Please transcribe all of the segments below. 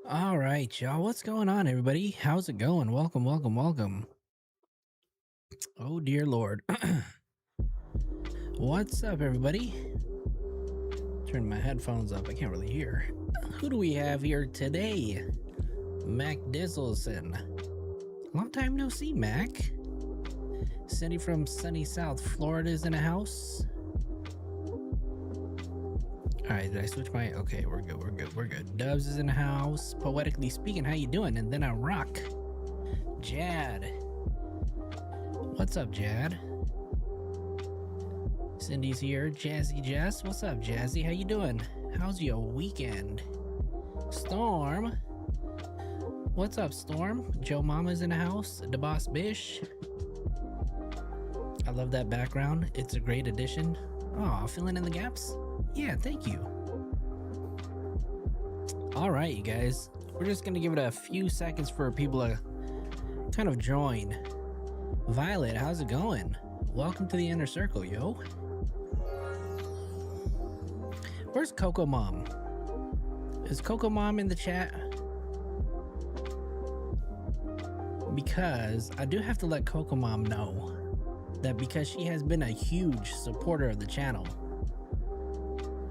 All right, y'all. What's going on, everybody? How's it going? Welcome, welcome, welcome. Oh, dear Lord. What's up, everybody? Turn my headphones up. I can't really hear. Who do we have here today? Mac Dizzleson. Long time no see, Mac. Cindy from sunny South Florida is in the house. All right, did I switch my... Okay, we're good, we're good, we're good. Dubs is in the house. Poetically speaking, how you doing? And then I rock. Jad. What's up, Jad? Cindy's here. Jazzy Jess. What's up, Jazzy? How you doing? How's your weekend? Storm. What's up, Storm? Joe Mama's in the house. The Boss Bish. I love that background. It's a great addition. Oh, filling in the gaps? Yeah, thank you. All right, you guys. We're just going to give it a few seconds for people to kind of join. Violet, how's it going? Welcome to the inner circle, yo. Where's Coco Mom? Is Coco Mom in the chat? Because I do have to let Coco Mom know that because she has been a huge supporter of the channel,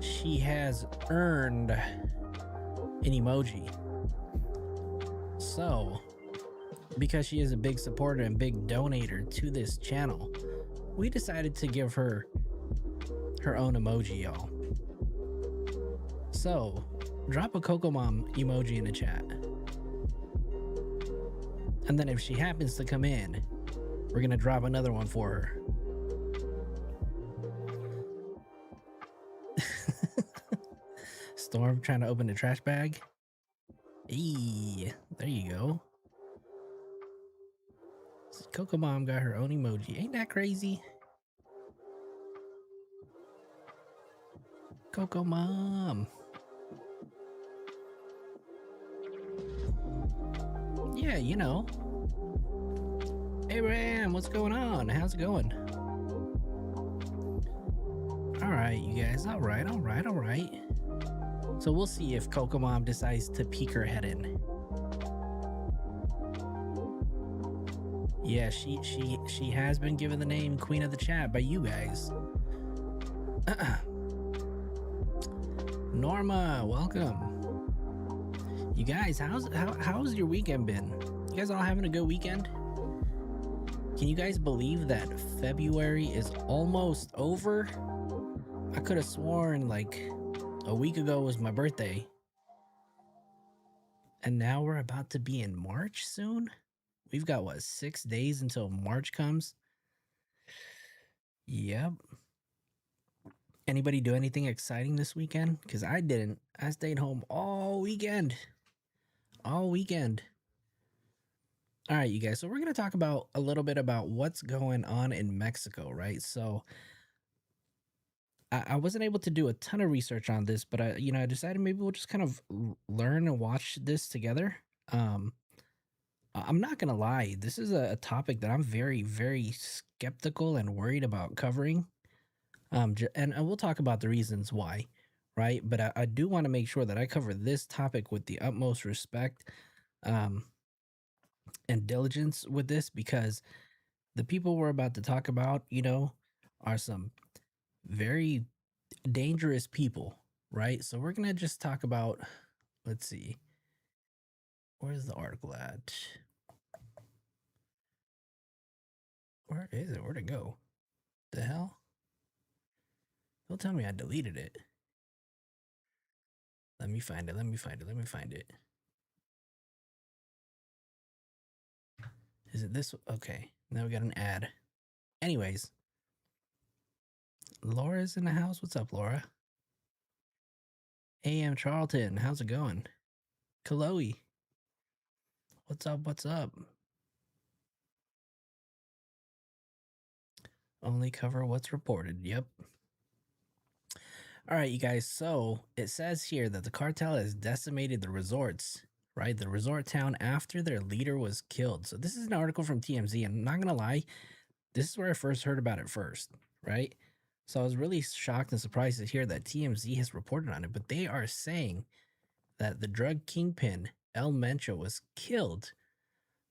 she has earned an emoji. So, because she is a big supporter and big donator to this channel, we decided to give her her own emoji, y'all. So, drop a Coco Mom emoji in the chat. And then if she happens to come in, we're gonna drop another one for her. Storm trying to open the trash bag. Eee, there you go. Coco Mom got her own emoji. Ain't that crazy? Coco Mom. Yeah, you know. Hey Ram, what's going on? How's it going? All right, you guys. All right, all right, all right. So we'll see if Coco Mom decides to peek her head in. Yeah, she has been given the name Queen of the Chat by you guys. Norma, welcome. You guys, how's your weekend been? You guys all having a good weekend? Can you guys believe that February is almost over? I could have sworn like a week ago was my birthday. And now we're about to be in March soon? We've got, what, 6 days until March comes? Yep. Anybody do anything exciting this weekend? Because I didn't. I stayed home all weekend. All weekend. All right, you guys. So we're going to talk about a little bit about what's going on in Mexico, right? So I wasn't able to do a ton of research on this, but I decided maybe we'll just kind of learn and watch this together. I'm not gonna lie, this is a topic that I'm very, very skeptical and worried about covering. And we'll talk about the reasons why, right? But I do want to make sure that I cover this topic with the utmost respect and diligence with this, because the people we're about to talk about, are some very dangerous people, right? So we're gonna just talk about, let's see, where's the article at? Where is it? Where'd it go? The hell? Don't tell me I deleted it. Let me find it. Let me find it. Let me find it. Is it this? Okay. Now we got an ad. Anyways, Laura's in the house. What's up, Laura? AM Charlton. How's it going? Chloe. What's up? What's up? Only cover what's reported. Yep. All right, you guys. So it says here that the cartel has decimated the resorts, right? The resort town after their leader was killed. So this is an article from TMZ. And I'm not going to lie, this is where I first heard about it first, right? So I was really shocked and surprised to hear that TMZ has reported on it. But they are saying that the drug kingpin El Mencho was killed.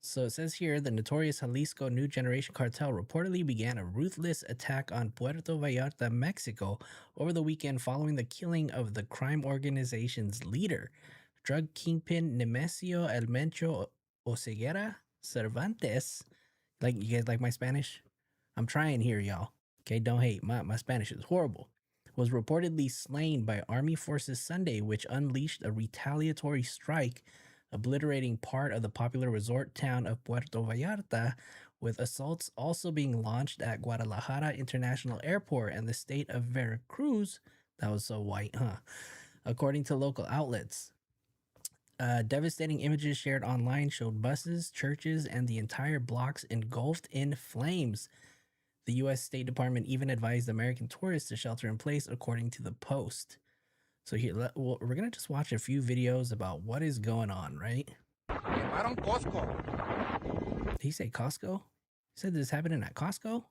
So it says here the notorious Jalisco New Generation Cartel reportedly began a ruthless attack on Puerto Vallarta, Mexico, over the weekend following the killing of the crime organization's leader, drug kingpin Nemesio El Mencho Oseguera Cervantes. Like, you guys like my Spanish? I'm trying here, y'all. Okay, don't hate. My Spanish is horrible. Was reportedly slain by Army forces Sunday, which unleashed a retaliatory strike, obliterating part of the popular resort town of Puerto Vallarta, with assaults also being launched at Guadalajara International Airport and the state of Veracruz. That was so white, huh? According to local outlets. Devastating images shared online showed buses, churches, and the entire blocks engulfed in flames. The U.S. State Department even advised American tourists to shelter in place, according to the Post. So here, we're gonna just watch a few videos about what is going on, right? Quemaron Costco. Did he say Costco? He said this happening at Costco?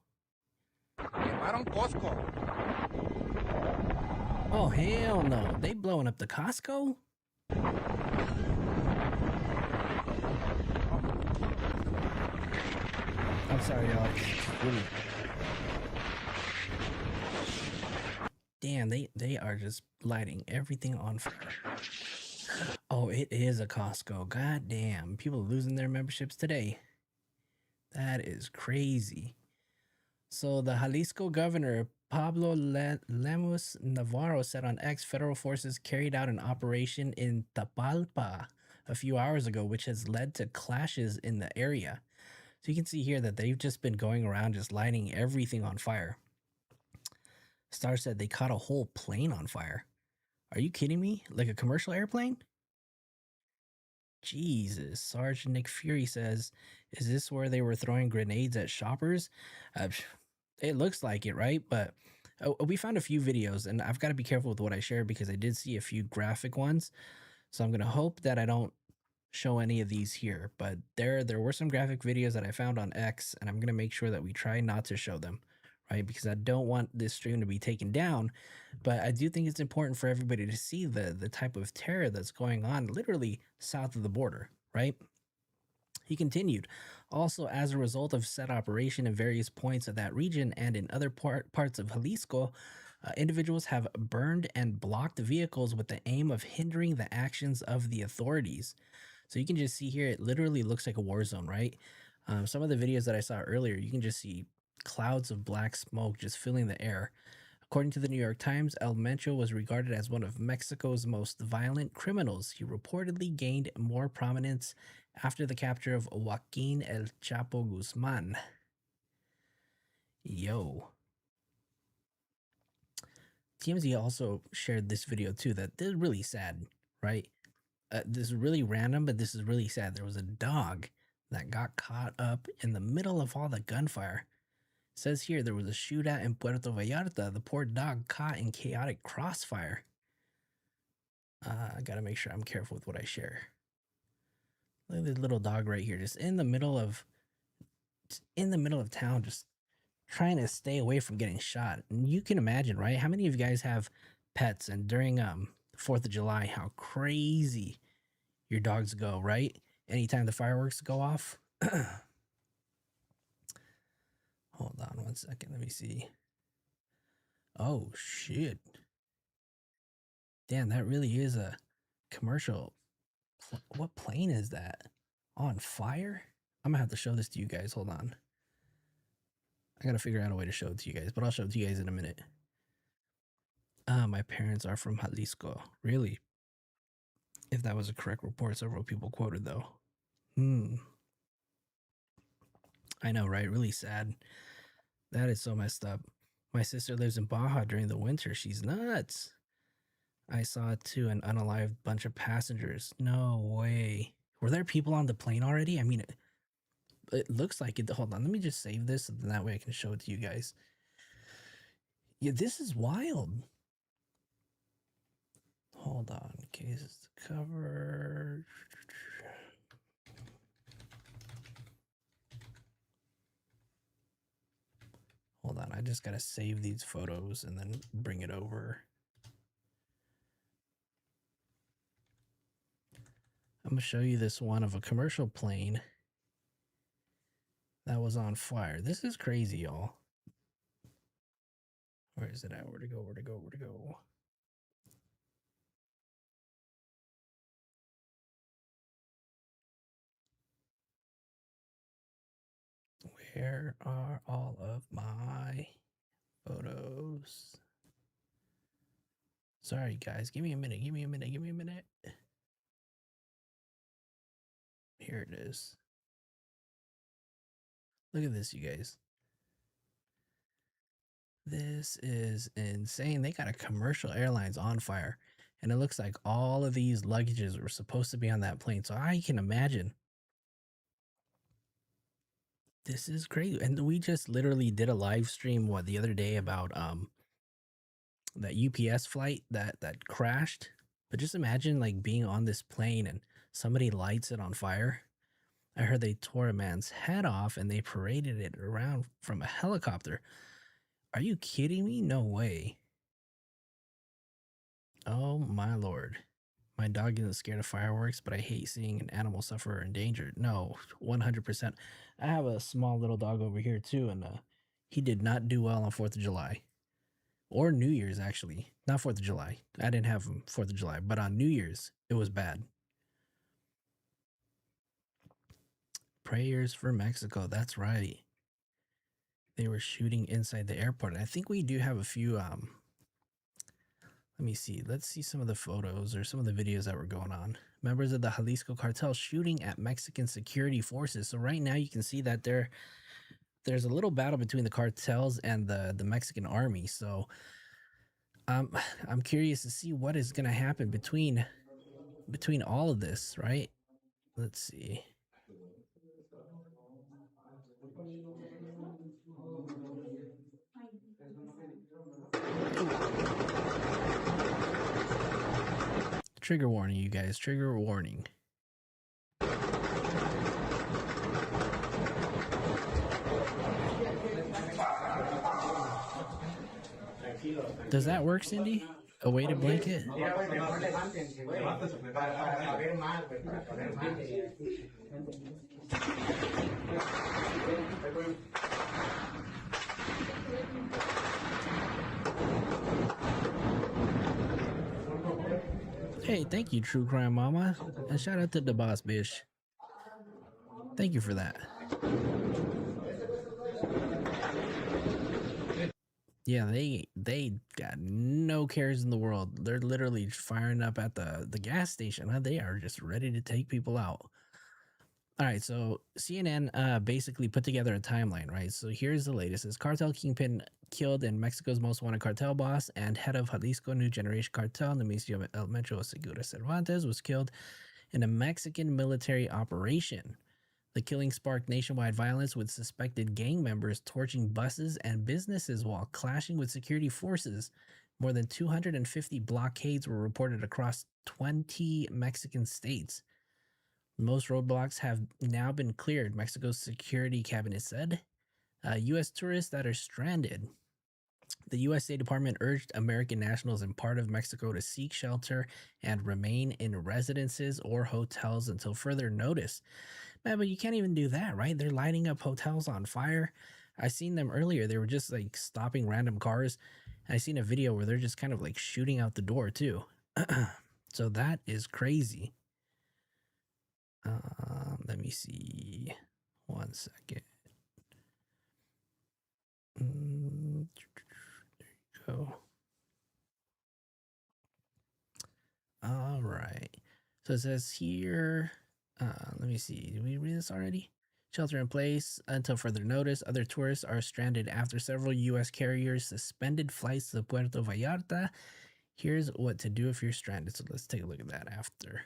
Quemaron Costco. Oh, hell no. They blowing up the Costco? I'm sorry, y'all. Really. Damn, they are just lighting everything on fire. Oh, it is a Costco. God damn. People losing their memberships today. That is crazy. So the Jalisco governor, Pablo Lemus Navarro, said on X federal forces carried out an operation in Tapalpa a few hours ago, which has led to clashes in the area. So you can see here that they've just been going around just lighting everything on fire. Star said they caught a whole plane on fire. Are you kidding me? Like a commercial airplane? Jesus. Sergeant Nick Fury says, is this where they were throwing grenades at shoppers? It looks like it, right? But we found a few videos, and I've got to be careful with what I share because I did see a few graphic ones. So I'm going to hope that I don't show any of these here. But there were some graphic videos that I found on X, and I'm going to make sure that we try not to show them, right? Because I don't want this stream to be taken down. But I do think it's important for everybody to see the type of terror that's going on literally south of the border, right? He continued, also as a result of said operation in various points of that region and in other parts of Jalisco, individuals have burned and blocked vehicles with the aim of hindering the actions of the authorities. So you can just see here, it literally looks like a war zone, right? Some of the videos that I saw earlier, you can just see clouds of black smoke just filling the air. According to the New York Times, El Mencho was regarded as one of Mexico's most violent criminals. He reportedly gained more prominence after the capture of Joaquin El Chapo Guzman. Yo. TMZ also shared this video too that this is really sad, right? This is really random, but this is really sad. There was a dog that got caught up in the middle of all the gunfire. It says here there was a shootout in Puerto Vallarta. The poor dog caught in chaotic crossfire. I gotta make sure I'm careful with what I share. Look at this little dog right here, just in the middle of town, just trying to stay away from getting shot. And you can imagine, right? How many of you guys have pets? And during 4th of July, how crazy your dogs go, right? Anytime the fireworks go off. Hold on one second. Let me see. Oh, shit. Damn, that really is a commercial. What plane is that? On fire? I'm gonna have to show this to you guys. Hold on. I gotta figure out a way to show it to you guys, but I'll show it to you guys in a minute. My parents are from Jalisco. Really? If that was a correct report, several people quoted though. I know, right? Really sad. That is so messed up. My sister lives in Baja during the winter. She's nuts. I saw it too, an unalived bunch of passengers. No way. Were there people on the plane already? I mean, it looks like it. Hold on, let me just save this, and that way I can show it to you guys. Yeah, this is wild. Hold on. Cases to cover. Hold on, I just gotta save these photos and then bring it over. I'm gonna show you this one of a commercial plane that was on fire. This is crazy, y'all. Where is it at? Where to go? Where to go? Where to go? Where are all of my photos? Sorry, guys. Give me a minute. Give me a minute. Give me a minute. Here it is. Look at this, you guys. This is insane. They got a commercial airlines on fire. And it looks like all of these luggages were supposed to be on that plane. So I can imagine. This is crazy. And we just literally did a live stream the other day about that UPS flight that crashed. But just imagine like being on this plane and somebody lights it on fire. I heard they tore a man's head off and they paraded it around from a helicopter. Are you kidding me? No way. Oh my lord. My dog isn't scared of fireworks, but I hate seeing an animal suffer or endangered. No, 100%. I have a small little dog over here too, and he did not do well on 4th of July. Or New Year's, actually. Not 4th of July. I didn't have him 4th of July, but on New Year's, it was bad. Prayers for Mexico. That's right. They were shooting inside the airport. I think we do have a few let me see. Let's see some of the photos or some of the videos that were going on. Members of the Jalisco cartel shooting at Mexican security forces. So right now you can see that there's a little battle between the cartels and the Mexican army. So I'm curious to see what is going to happen between all of this, right? Let's see. Trigger warning, you guys. Trigger warning. Does that work, Cindy? A weighted blanket? Hey, thank you, True Crime Mama. And shout out to the boss, bish. Thank you for that. Yeah, they got no cares in the world. They're literally firing up at the gas station. Huh? They are just ready to take people out. All right, so CNN basically put together a timeline, right? So here's the latest: is cartel kingpin killed in Mexico's most wanted cartel boss and head of Jalisco New Generation Cartel, Nemesio Oseguera Cervantes, was killed in a Mexican military operation. The killing sparked nationwide violence, with suspected gang members torching buses and businesses while clashing with security forces. More than 250 blockades were reported across 20 Mexican states. Most roadblocks have now been cleared, Mexico's security cabinet said. U.S. tourists that are stranded. The U.S. State Department urged American nationals in part of Mexico to seek shelter and remain in residences or hotels until further notice. Man, but you can't even do that, right? They're lighting up hotels on fire. I seen them earlier. They were just like stopping random cars. I seen a video where they're just kind of like shooting out the door too. So that is crazy. Let me see. 1 second. There you go. All right. So it says here, let me see. Did we read this already? Shelter in place until further notice. Other tourists are stranded after several U.S. carriers suspended flights to Puerto Vallarta. Here's what to do if you're stranded. So let's take a look at that after.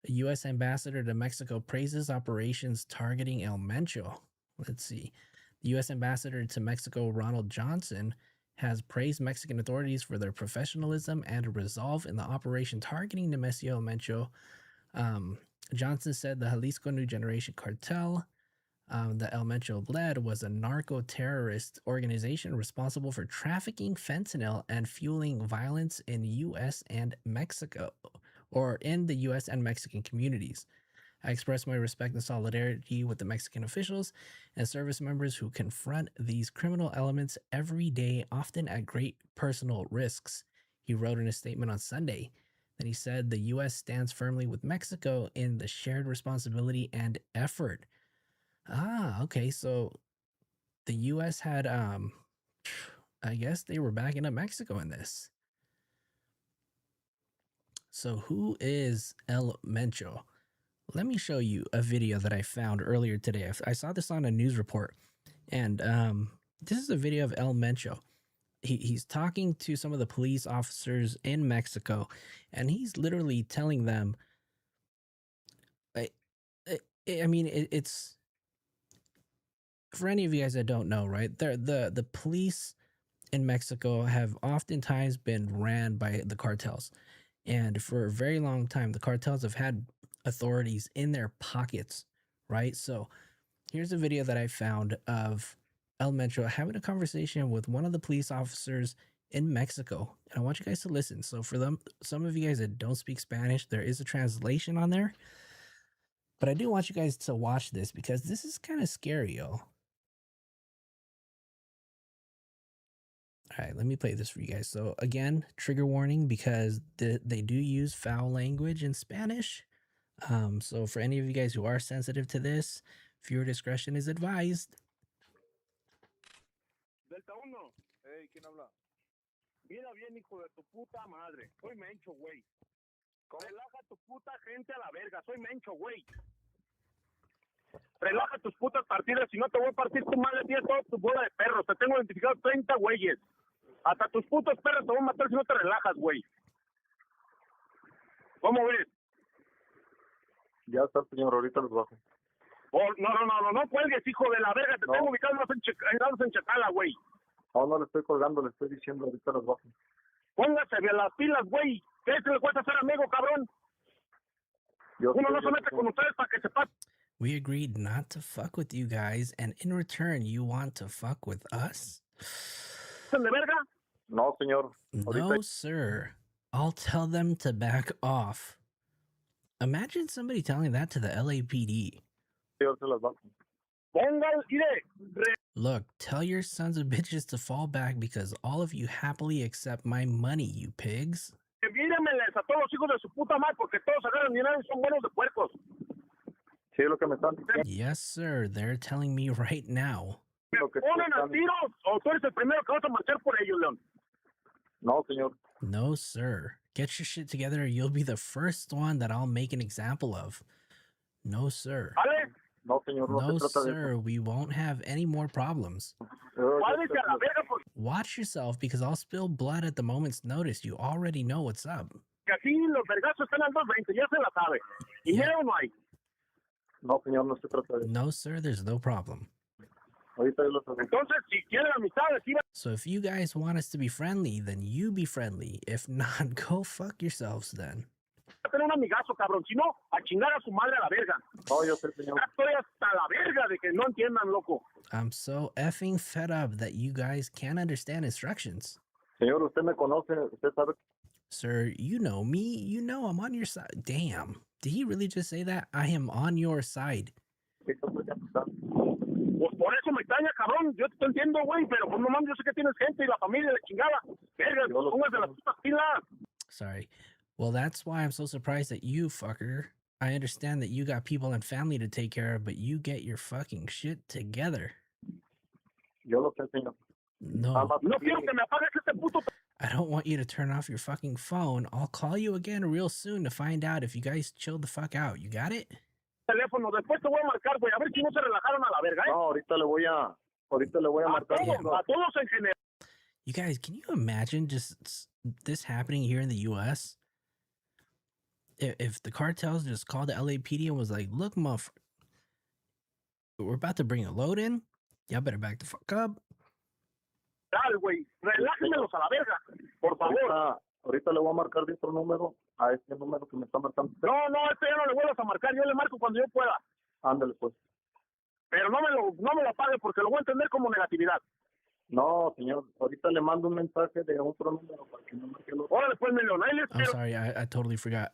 A U.S. ambassador to Mexico praises operations targeting El Mencho. Let's see. The U.S. ambassador to Mexico, Ronald Johnson, has praised Mexican authorities for their professionalism and resolve in the operation targeting Nemesio Mencho. Johnson said the Jalisco New Generation Cartel that El Mencho led was a narco-terrorist organization responsible for trafficking fentanyl and fueling violence in U.S. and Mexico. or in the U.S. and Mexican communities. I express my respect and solidarity with the Mexican officials and service members who confront these criminal elements every day, often at great personal risks. He wrote in a statement on Sunday. Then he said the U.S. stands firmly with Mexico in the shared responsibility and effort. Ah, okay. So the U.S. had, I guess they were backing up Mexico in this. So who is El Mencho? Let me show you a video that I found earlier today. I saw this on a news report, and this is a video of El Mencho. He's talking to some of the police officers in Mexico, and he's literally telling them, I mean, it's for any of you guys that don't know, right? The police in Mexico have oftentimes been ran by the cartels. And for a very long time, the cartels have had authorities in their pockets, right? So here's a video that I found of El Mencho having a conversation with one of the police officers in Mexico. And I want you guys to listen. So for them, some of you guys that don't speak Spanish, there is a translation on there. But I do want you guys to watch this because this is kind of scary, y'all. All right, let me play this for you guys. So again, trigger warning because they do use foul language in Spanish. So for any of you guys who are sensitive to this, viewer discretion is advised. Delta 1. Hey, ¿quién habla? Mira bien, hijo de tu puta madre. Soy Mencho, güey. Relaja tu puta gente a la verga. Soy Mencho, güey. Relaja tus putas partidas. Si no te voy a partir tu madre, tienes toda tu bola de perros. Te tengo identificado 30 güeyes. Hasta tus putos perros te voy a matar si no te relajas, güey. ¿Cómo ves? Ya está, señor, ahorita los bajo. Oh, no cuelgues, hijo de la verga. Te tengo ubicados en Chacala, güey. No le estoy colgando, le estoy diciendo, ahorita los bajo. Póngase bien las pilas, güey. ¿Qué se le cuesta ser amigo, cabrón? Uno no se mete con ustedes para que se pase. We agreed not to fuck with you guys, and in return, you want to fuck with us? ¿De verga? No, señor. No, sir. I'll tell them to back off. Imagine somebody telling that to the LAPD. Yo se las bajo. Look, tell your sons of bitches to fall back because all of you happily accept my money, you pigs. Míremeles a todos los hijos de su puta madre porque todos agarran dinero y son buenos de puercos. Sí, lo que me están diciendo. Yes, sir. They're telling me right now. ¿Me ponen a tiros o tú eres el primero que vas a marchar por ellos, León? No, señor. No, sir. Get your shit together or you'll be the first one that I'll make an example of. No, sir. ¿Vale? No, señor, no, sir. We won't have any more problems. Watch yourself because I'll spill blood at the moment's notice. You already know what's up. Aquí los vergazos están al 220, ya se la sabe. Dinero no hay. No, señor, no se trata de eso. No, sir, there's no problem. Ahorita yo los hago. Entonces, si quieren amistades, so if you guys want us to be friendly, then you be friendly. If not, go fuck yourselves then. Tener un amigazo, cabrón. Si no, a chingar a su madre a la verga. No, yo sé, señor. Estoy hasta la verga de que no entiendan, loco. I'm so effing fed up that you guys can't understand instructions. Señor, usted me conoce, usted sabe. Sir, you know me. You know I'm on your side. Damn. Did he really just say that? I am on your side. Pues por eso me extraña, cabrón. Yo te entiendo, güey, pero pues no mames, yo sé que tienes gente y la familia de chingada. Verga, póngase las putas pilas. Sorry. Well, that's why I'm so surprised at you, fucker. I understand that you got people and family to take care of, but you get your fucking shit together. Yo lo sé, señor. No. No quiero que me apagues este puto. I don't want you to turn off your fucking phone. I'll call you again real soon to find out if you guys chilled the fuck out. You got it? Teléfono, después te voy a marcar, güey, a ver si no se relajaron a la verga, ¿eh? No, ahorita le voy a marcar. A todos en general. You guys, can you imagine just this happening here in the U.S.? If the cartels just called the LAPD and was like, look, muff, we're about to bring a load in. Y'all better back the fuck up. Dale, güey, relájenmelos a la verga, por favor. Ahorita le voy a marcar de otro número a este número que me está marcando. No, este ya no le vuelvas a marcar, yo le marco cuando yo pueda. Ándale, pues. Pero no me lo apague porque lo voy a entender como negatividad. No, señor, ahorita le mando un mensaje de otro número para que no marque el otro. Órale, pues, Melón, ahí les I'm quiero. sorry, I totally forgot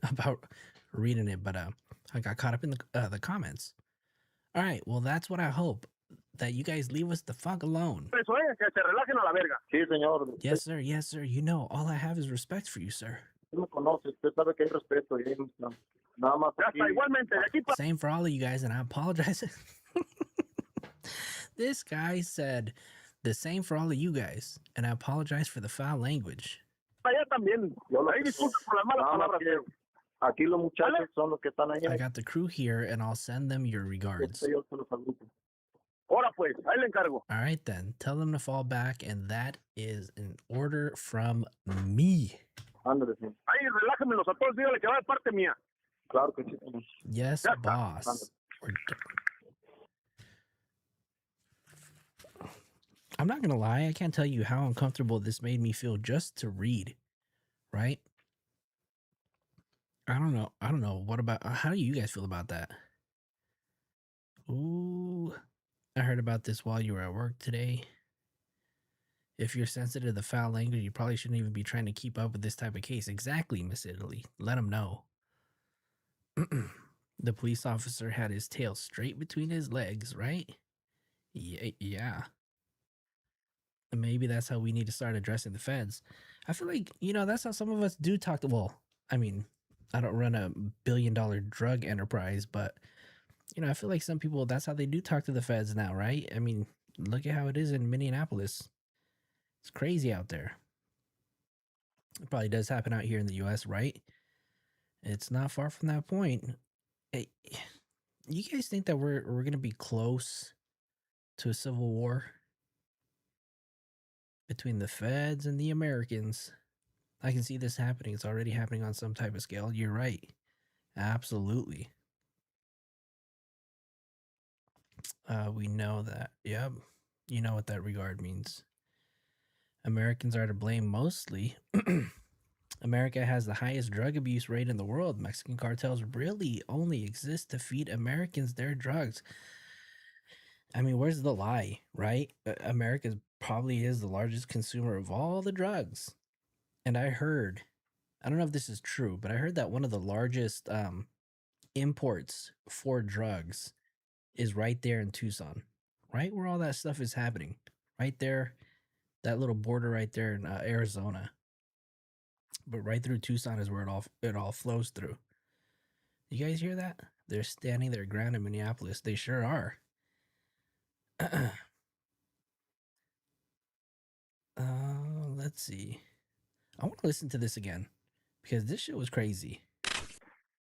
about reading it, but I got caught up in the comments. All right, well, that's what I hope, that you guys leave us the fuck alone. Eso, que se relajen a la verga. Sí, señor. Yes, sir. Yes, sir. You know, all I have is respect for you, sir. Usted me conoce, usted sabe que hay respeto y hay amistad. Nada más Ya aquí. está, igualmente, de aquí para Same for all of you guys, and I apologize. This guy said the same for all of you guys, and I apologize for the foul language. allá también. Yo lo Ahí que- disculpa por las malas nada más palabras, que pero. aquí los muchachos son los que están ahí. I got the crew here, and I'll send them your regards. Yo se los agrupo. Ahora pues, ahí le encargo. All right, then. Tell them to fall back, and that is an order from me. Ándale, señor. Ahí relájenmelos a todos, dígale que va de parte mía. Claro que sí, señor. Yes, Yeah. boss. I'm not gonna lie, I can't tell you how uncomfortable this made me feel just to read, right? I don't know. What about, how do you guys feel about that? Ooh, I heard about this while you were at work today. If you're sensitive to the foul language, you probably shouldn't even be trying to keep up with this type of case. Exactly, Miss Italy. Let them know. The police officer had his tail straight between his legs, right? Yeah. Maybe that's how we need to start addressing the feds. I feel like, that's how some of us do talk to, well, I mean, I don't run a $1 billion drug enterprise, but, I feel like some people, that's how they do talk to the feds now, right? I mean, look at how it is in Minneapolis. It's crazy out there. It probably does happen out here in the US, right? It's not far from that point. Hey, you guys think that we're going to be close to a civil war between the feds and the Americans? I can see this happening. It's already happening on some type of scale. You're right. Absolutely. We know that. Yep. You know what that regard means. Americans are to blame mostly. America has the highest drug abuse rate in the world. Mexican cartels really only exist to feed Americans their drugs. I mean, where's the lie, right? America probably is the largest consumer of all the drugs. And I heard, I don't know if this is true, but I heard that one of the largest imports for drugs is right there in Tucson, right where all that stuff is happening. Right there, that little border right there in Arizona. But right through Tucson is where it all flows through. You guys hear that? They're standing their ground in Minneapolis. They sure are. Let's see. I want to listen to this again because this shit was crazy.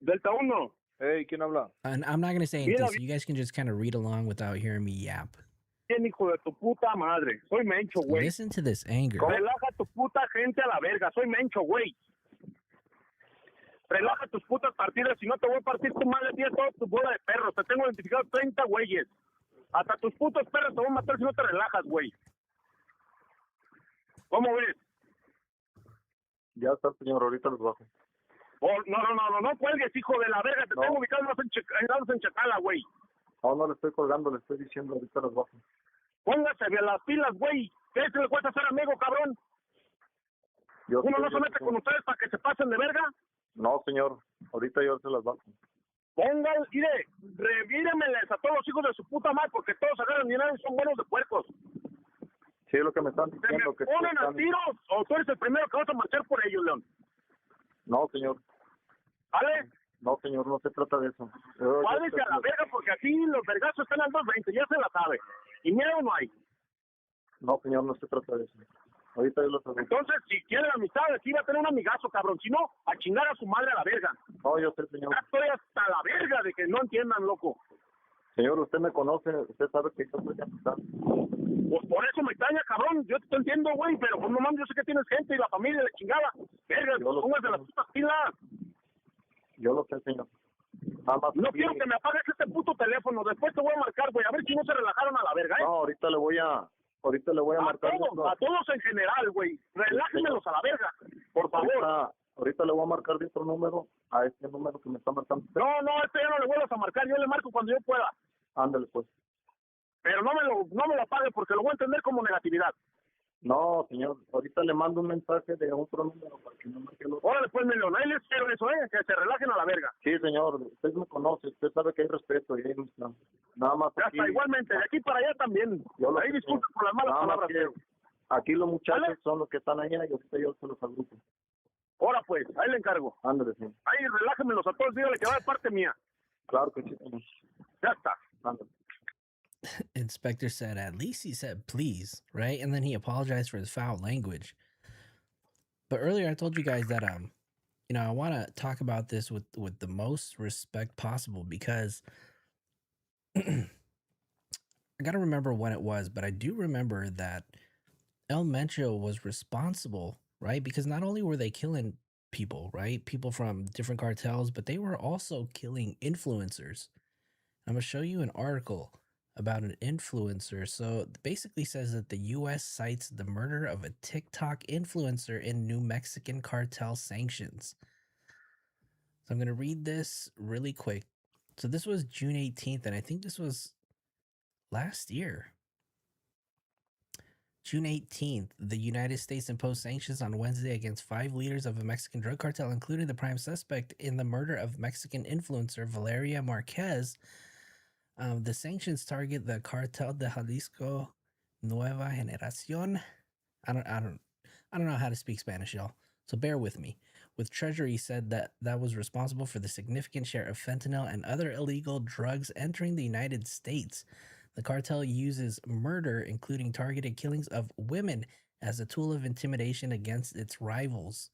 Delta 1. Hey, ¿quién habla? And I'm not going to say anything, so you guys can just kind of read along without hearing me yap. Bien, hijo de tu puta madre. Soy Mencho, güey. Listen to this anger. Relaja tu puta gente a la verga. Soy Mencho, güey. Relaja tus putas partidas. Si no, te voy a partir tu madre, tía, toda tu bola de perros. Te tengo identificado 30 güeyes. Hasta tus putos perros te voy a matar si no te relajas, güey. ¿Cómo ves? Ya está, señor, ahorita los bajo. Oh, no cuelgues, hijo de la verga. Te No. tengo ubicado en Chacala, güey. No le estoy colgando, le estoy diciendo, ahorita los bajo. Póngase bien las pilas, güey. ¿Qué se le cuesta ser amigo, cabrón? Yo ¿Uno sé, no se yo mete sé. con ustedes para que se pasen de verga? No, señor, ahorita yo se las bajo. Pongan, mire, revíremeles a todos los hijos de su puta madre, porque todos agarran dinero y son buenos de puercos. Sí, es lo que me están Se me diciendo. Que ponen a están... tiros, o tú eres el primero que vas a marchar por ellos, León. No, señor. ¿Vale? No, señor, no se trata de eso. Váyase a la verga, porque aquí los vergazos están al 220, ya se la sabe. Y miedo no hay. No, señor, no se trata de eso. Ahorita yo los hago. Entonces, si quieren amistad, aquí va a tener un amigazo, cabrón. Si no, a chingar a su madre a la verga. No, yo sé, señor. Ya estoy hasta la verga de que no entiendan, loco. Señor, usted me conoce, usted sabe que yo soy de amistad. Pues por eso me extraña, cabrón. Yo te entiendo, güey, pero pues no mames, yo sé que tienes gente y la familia de chingada. Verga, Yo lo póngase sé. las putas pilas. Yo lo sé, señor. Nada más No aquí- quiero que me apagues este puto teléfono. Después te voy a marcar, güey. A ver si no se relajaron a la verga, ¿eh? No, ahorita le voy a marcar. A todos en general, güey. Relájenmelos a la verga, por favor. Ahorita le voy a marcar de otro número a este número que me está marcando. No, este ya no le vuelvas a marcar. Yo le marco cuando yo pueda. Ándale, pues. Pero no me lo pague porque lo voy a entender como negatividad. No, señor, ahorita le mando un mensaje de otro número para que no marque el otro. Órale, pues, Melón, ahí les espero eso, que se relajen a la verga. Sí, señor, usted me conoce, usted sabe que hay respeto y hay amistad. Nada más Ya aquí, está, igualmente, de aquí para allá también. Yo lo Ahí sé. disculpa por las malas Nada más palabras, que pero... aquí los muchachos ¿Vale? son los que están allá y ahorita yo se los agrupo. Ahora pues, ahí le encargo. Ándale, señor. Ahí relájenmelos a todos, dígale que va de parte mía. Claro que sí, señor. Ya está. Ándale. Inspector said, at least he said please, right? And then he apologized for his foul language. But earlier I told you guys that I want to talk about this with the most respect possible because I got to remember when it was, but I do remember that El Mencho was responsible, right? Because not only were they killing people, right? People from different cartels, but they were also killing influencers. I'm going to show you an article about an influencer. So it basically says that the US cites the murder of a TikTok influencer in New Mexican cartel sanctions. So I'm going to read this really quick. So this was June 18th, and I think this was last year. June 18th, the United States imposed sanctions on Wednesday against 5 leaders of a Mexican drug cartel, including the prime suspect in the murder of Mexican influencer Valeria Marquez. The sanctions target the Cartel de Jalisco Nueva Generación. I don't know how to speak Spanish, y'all. So bear with me. With Treasury said that was responsible for the significant share of fentanyl and other illegal drugs entering the United States. The cartel uses murder, including targeted killings of women, as a tool of intimidation against its rivals.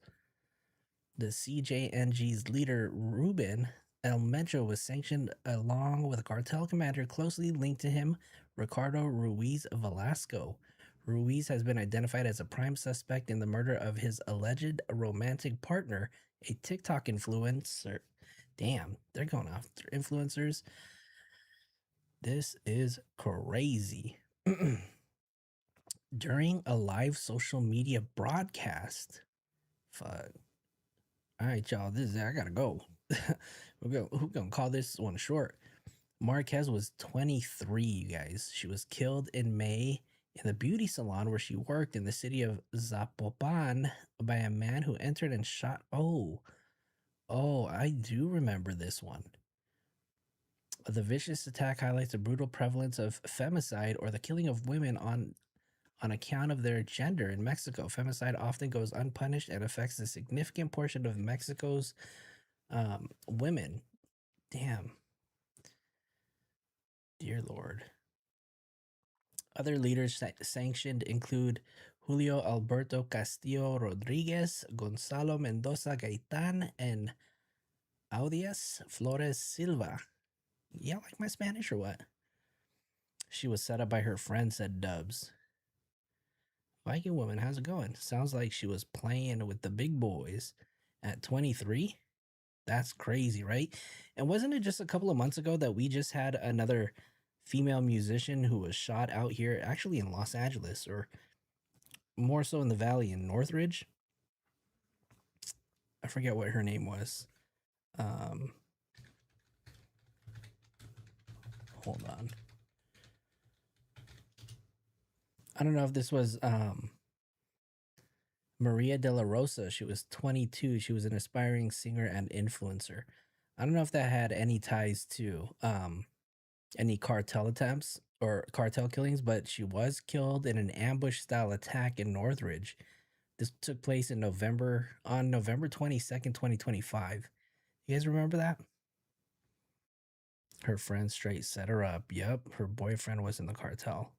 The CJNG's leader, Ruben El Mencho, was sanctioned along with a cartel commander closely linked to him, Ricardo Ruiz Velasco. Ruiz has been identified as a prime suspect in the murder of his alleged romantic partner, a TikTok influencer. Damn, they're going after influencers. This is crazy. During a live social media broadcast. Fuck. All right, y'all. I gotta go. We're gonna call this one short. Marquez was 23, you guys. She was killed in May in the beauty salon where she worked in the city of Zapopan by a man who entered and shot. Oh, I do remember this one. The vicious attack highlights the brutal prevalence of femicide or the killing of women on account of their gender in Mexico. Femicide often goes unpunished and affects a significant portion of Mexico's women. Damn. Dear Lord. Other leaders sanctioned include Julio Alberto Castillo Rodriguez, Gonzalo Mendoza Gaitan, and Audias Flores Silva. Yeah, like my Spanish or what? She was set up by her friend, said Dubs. Viking woman, how's it going? Sounds like she was playing with the big boys at 23. That's crazy, right? And wasn't it just a couple of months ago that we just had another female musician who was shot out here, actually in Los Angeles, or more so in the Valley in Northridge? I forget what her name was. Hold on. I don't know if this was Maria de la Rosa. She was 22. She was an aspiring singer and influencer. I don't know if that had any ties to any cartel attempts or cartel killings, but she was killed in an ambush style attack in Northridge. This took place in November 22nd, 2025. You guys remember that? Her friend straight set her up. Yep, her boyfriend was in the cartel.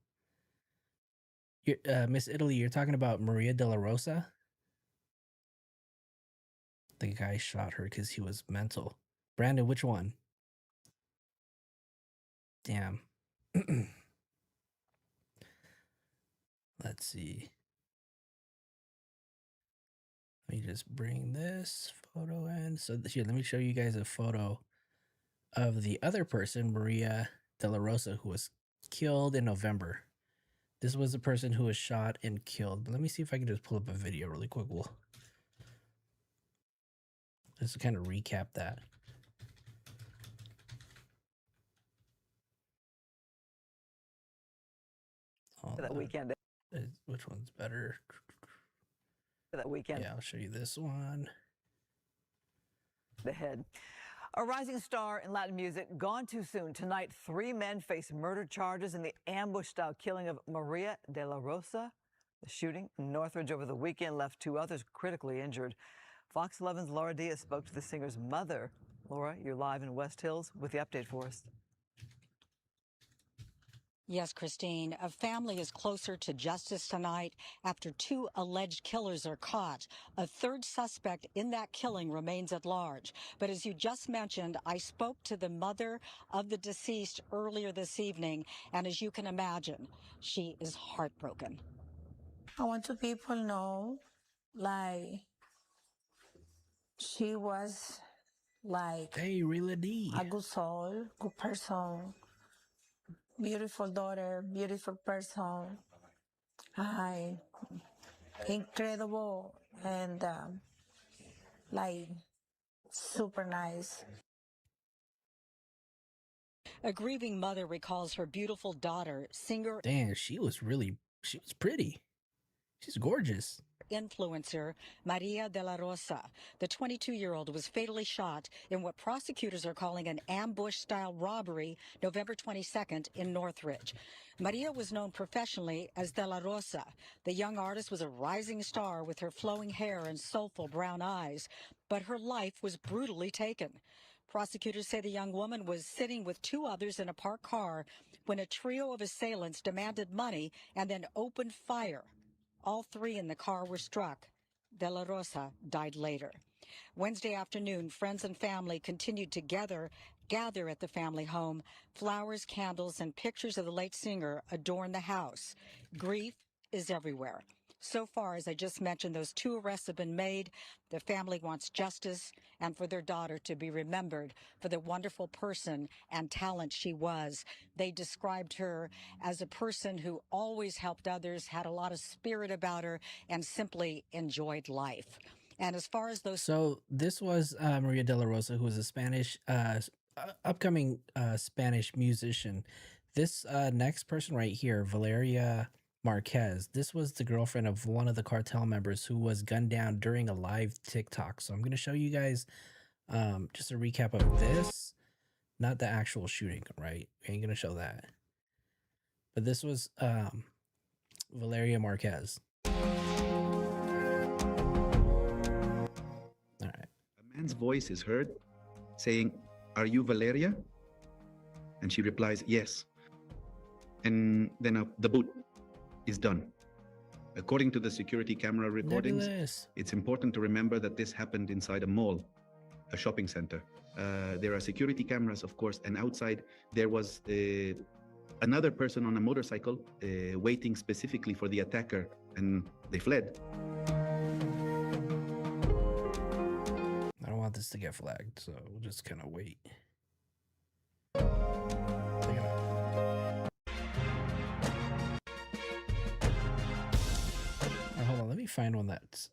Miss Italy, you're talking about Maria de la Rosa? The guy shot her because he was mental. Brandon, which one? Damn. Let's see. Let me just bring this photo in. So here, let me show you guys a photo of the other person, Maria de la Rosa, who was killed in November. This was the person who was shot and killed. But let me see if I can just pull up a video really quick. We'll just to kind of recap that. that weekend. Which one's better? That weekend. Yeah, I'll show you this one. Ahead. A rising star in Latin music gone too soon. Tonight, 3 men face murder charges in the ambush-style killing of Maria de la Rosa. The shooting in Northridge over the weekend left 2 others critically injured. Fox 11's Laura Diaz spoke to the singer's mother. Laura, you're live in West Hills with the update for us. Yes, Christine, a family is closer to justice tonight after 2 alleged killers are caught. A 3rd suspect in that killing remains at large. But as you just mentioned, I spoke to the mother of the deceased earlier this evening, and as you can imagine, she is heartbroken. I want to people know, like, she was like Hey, really D. a good soul, good person, beautiful daughter, beautiful person, I incredible and like super nice. A grieving mother recalls her beautiful daughter, singer Damn, she was pretty. She's gorgeous. influencer Maria de la Rosa. The 22-year-old was fatally shot in what prosecutors are calling an ambush-style robbery November 22nd in Northridge. Maria was known professionally as de la Rosa. The young artist was a rising star with her flowing hair and soulful brown eyes, but her life was brutally taken. Prosecutors say the young woman was sitting with 2 others in a parked car when a trio of assailants demanded money and then opened fire. All 3 in the car were struck. De la Rosa died later. Wednesday afternoon, friends and family continued to gather at the family home. Flowers, candles, and pictures of the late singer adorn the house. Grief is everywhere. So far, as I just mentioned, those 2 arrests have been made. The family wants justice and for their daughter to be remembered for the wonderful person and talent she was. They described her as a person who always helped others, had a lot of spirit about her, and simply enjoyed life. And as far as those... So this was Maria de la Rosa, who was a Spanish, upcoming Spanish musician. This next person right here, Valeria Marquez, this was the girlfriend of one of the cartel members who was gunned down during a live TikTok. So I'm going to show you guys just a recap of this, not the actual shooting, right? We ain't going to show that. But this was Valeria Marquez. All right. A man's voice is heard saying, "Are you Valeria?" And she replies, "Yes." And then the boot is done. According to the security camera recordings, Nebulous. it's important to remember that this happened inside a mall, a shopping center. There are security cameras, of course, and outside there was another person on a motorcycle waiting specifically for the attacker, and they fled. I don't want this to get flagged, so we'll just kind of wait. Hold on, let me find one that's...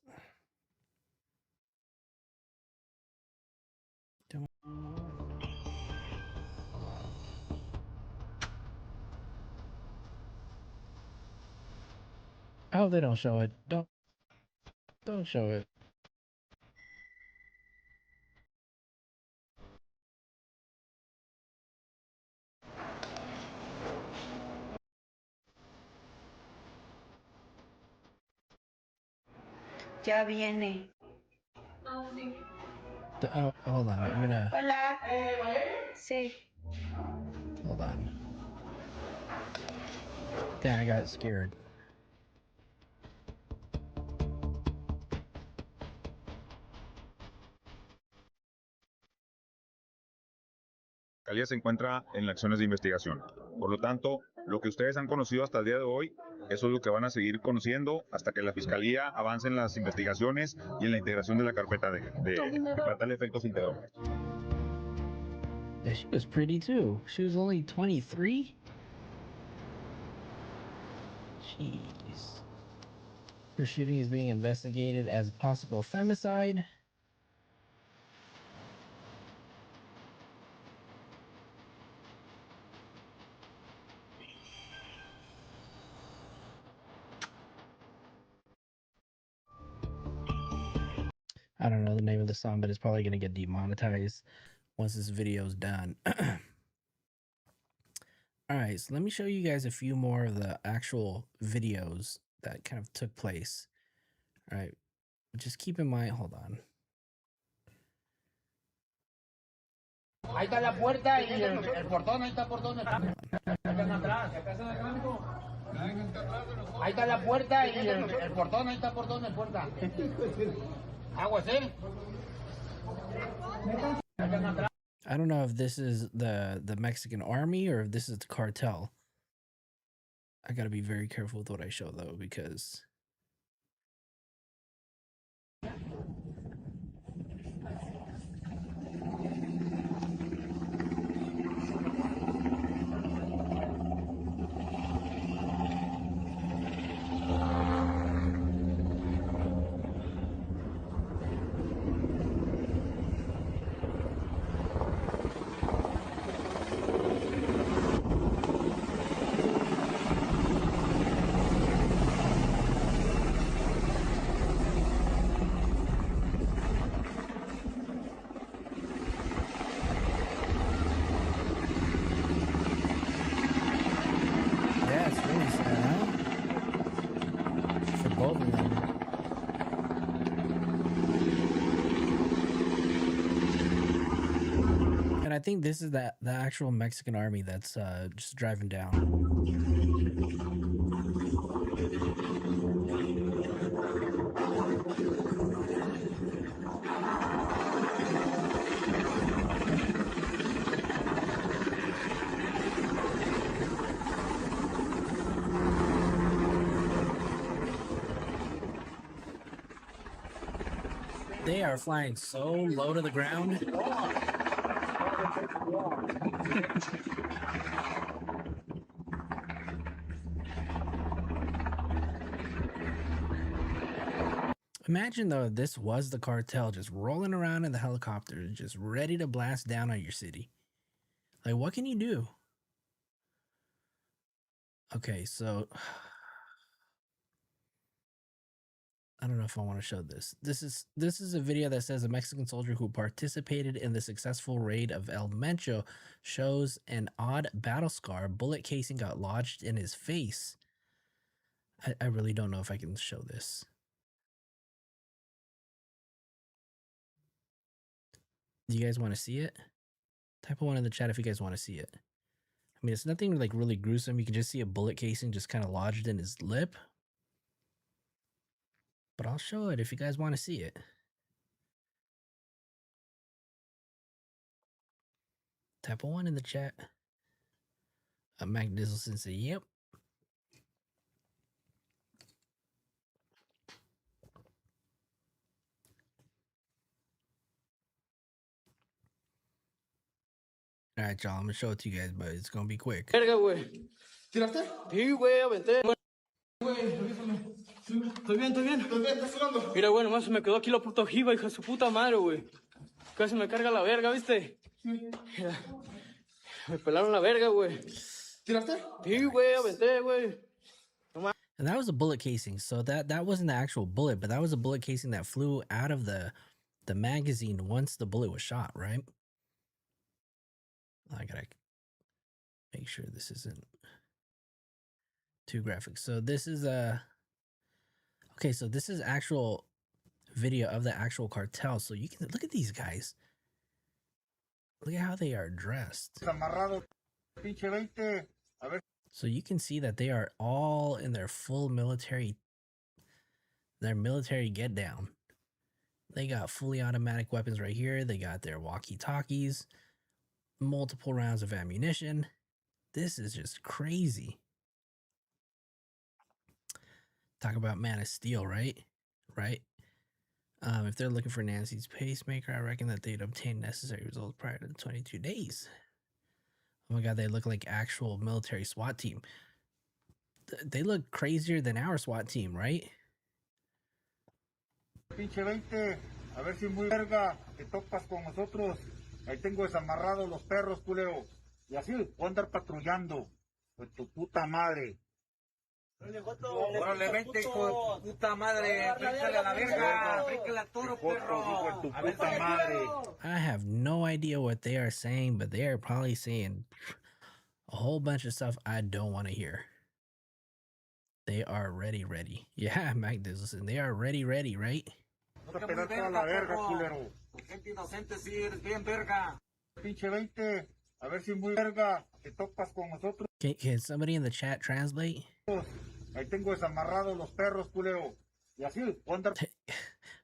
I hope they don't show it. Don't show it. Ya viene. Oh, hold on. I'm gonna... Hola. Sí. Hold on. Damn, I got scared. La Fiscalía se encuentra en acciones de investigación. Por lo tanto, lo que ustedes han conocido hasta el día de hoy, eso es lo que van a seguir conociendo hasta que la Fiscalía avance en las investigaciones y en la integración de la carpeta para tal efectos integrados. Yeah, she was pretty too. She was only 23? Jeez. Her shooting is being investigated as possible femicide. I don't know the name of the song, but it's probably going to get demonetized once this video is done. All right, so let me show you guys a few more of the actual videos that kind of took place. All right, just keep in mind, hold on. Ahí está la puerta y el portón, ahí está el portón. Ahí está la puerta y el portón, ahí está el portón, la puerta. Aguas, ¿eh? I don't know if this is the Mexican army or if this is the cartel. I gotta be very careful with what I show though, because yeah, it's really sad, huh? For both of them. And I think this is the actual Mexican army that's just driving down. They are flying so low to the ground. Imagine though, this was the cartel just rolling around in the helicopter, just ready to blast down on your city. Like, what can you do? Okay, so I don't know if I want to show this. This is a video that says a Mexican soldier who participated in the successful raid of El Mencho shows an odd battle scar. Bullet casing got lodged in his face. I really don't know if I can show this. Do you guys want to see it? Type a 1 in the chat if you guys want to see it. I mean, it's nothing like really gruesome. You can just see a bullet casing just kind of lodged in his lip. But I'll show it if you guys want to see it. Type a 1 in the chat. Mac Dizzleson said, yep. All right, y'all. I'm going to show it to you guys, but it's going to be quick. Verga, güey. ¿Tiraste? Sí, güey, aventé. Güey, revísame. Estoy bien, estoy bien. ¿Estás bien? ¿Estás sudando? Mira, güey, nomás se me quedó aquí la puta ojiva, hija de su puta madre, güey. Casi me carga la verga, ¿viste? Sí. Mira. Me pelaron la verga, güey. ¿Tiraste? Sí, güey, aventé, güey. And that was a bullet casing. So that wasn't the actual bullet, but that was a bullet casing that flew out of the magazine once the bullet was shot, right? I gotta make sure this isn't too graphic. So this is okay, so this is actual video of the actual cartel. So you can look at these guys. Look at how they are dressed. So you can see that they are all in their full military get down. They got fully automatic weapons right here. They got their walkie-talkies, multiple rounds of ammunition. This is just crazy. Talk about Man of Steel, right? Right? If they're looking for Nancy's pacemaker, I reckon that they'd obtain necessary results prior to the 22 days. Oh my God, they look like actual military SWAT team. They look crazier than our SWAT team, right? Pinche 20, a ver si muy verga te topas con nosotros. Ahí tengo desamarrados los perros, culero. Y así voy a andar patrullando. Pues tu puta madre. Órale, vente, hijo de puta madre. Bríncale a la verga. Bríncale al toro, perro. I have no idea what they are saying, but they are probably saying a whole bunch of stuff I don't want to hear. They are ready. Yeah, Magnus, and they are ready, right? Gente inocente, sí, eres bien verga. Pinche 20, a ver si muy verga te topas con nosotros. Can somebody in the chat translate? Ahí tengo desamarrados los perros, culero. Y así,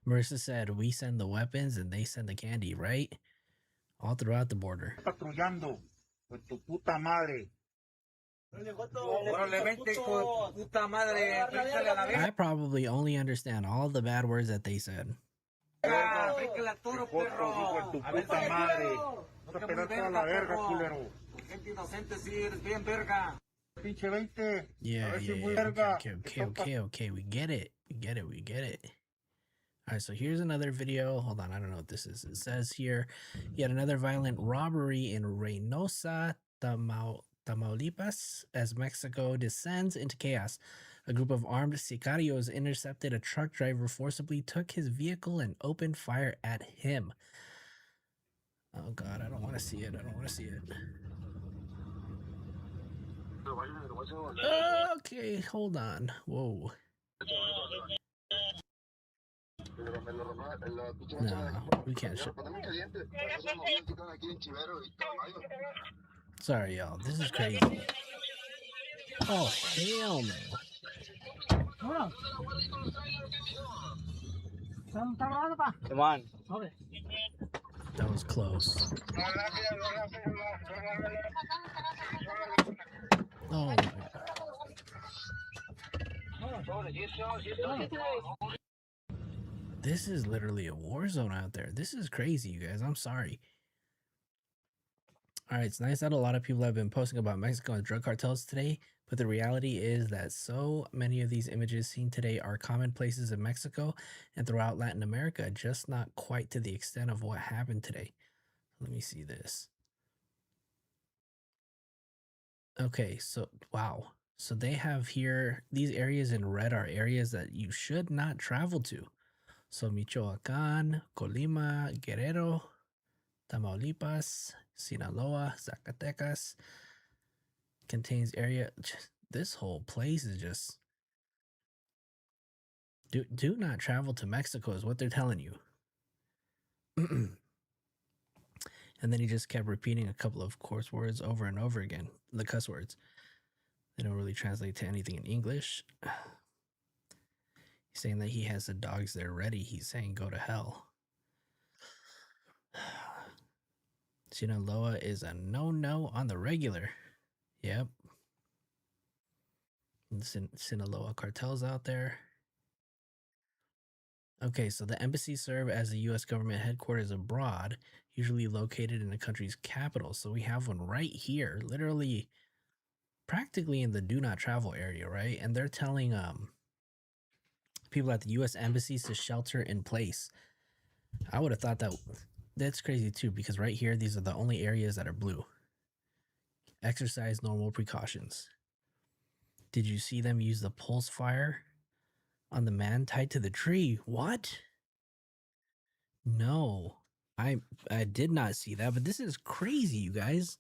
Marissa said, we send the weapons and they send the candy, right? All throughout the border. Patrullando con tu puta madre. Órale, vente, hijo de puta madre. Bríncale a la verga. I probably only understand all the bad words that they said. Bríncale al toro, perro. Tu puta madre. Vas a pegar toda la verga, culero. Gente inocente, sí, eres bien verga. Pinche 20. Yeah. Okay. We get it. All right, so here's another video. Hold on, I don't know what this is. It says here, yet another violent robbery in Reynosa, Tamaulipas, as Mexico descends into chaos. A group of armed sicarios intercepted a truck driver, forcibly took his vehicle, and opened fire at him. Oh God, I don't want to see it. Okay, hold on. Whoa. No, we can't show. Sorry, y'all. This is crazy. Oh, hell no. Come on. That was close. Oh my God. This is literally a war zone out there. This is crazy, you guys. I'm sorry. All right, it's nice that a lot of people have been posting about Mexico and drug cartels today, but the reality is that so many of these images seen today are commonplaces in Mexico and throughout Latin America, just not quite to the extent of what happened today. Let me see this. Okay, so wow. So they have here, these areas in red are areas that you should not travel to. So Michoacán, Colima, Guerrero, Tamaulipas, Sinaloa, Zacatecas contains area. This whole place is just do not travel to Mexico is what they're telling you. And then he just kept repeating a couple of coarse words over and over again, the cuss words. They don't really translate to anything in English. He's saying that he has the dogs there ready. He's saying go to hell. Sinaloa is a no-no on the regular. Yep. Sinaloa cartels out there. Okay, so the embassies serve as the U.S. government headquarters abroad, usually located in the country's capital. So we have one right here, literally practically in the do not travel area, right? And they're telling people at the U.S. embassies to shelter in place. I would have thought that that's crazy too, because right here, these are the only areas that are blue. Exercise normal precautions. Did you see them use the pulse fire on the man tied to the tree? What? No, I did not see that, but this is crazy, you guys.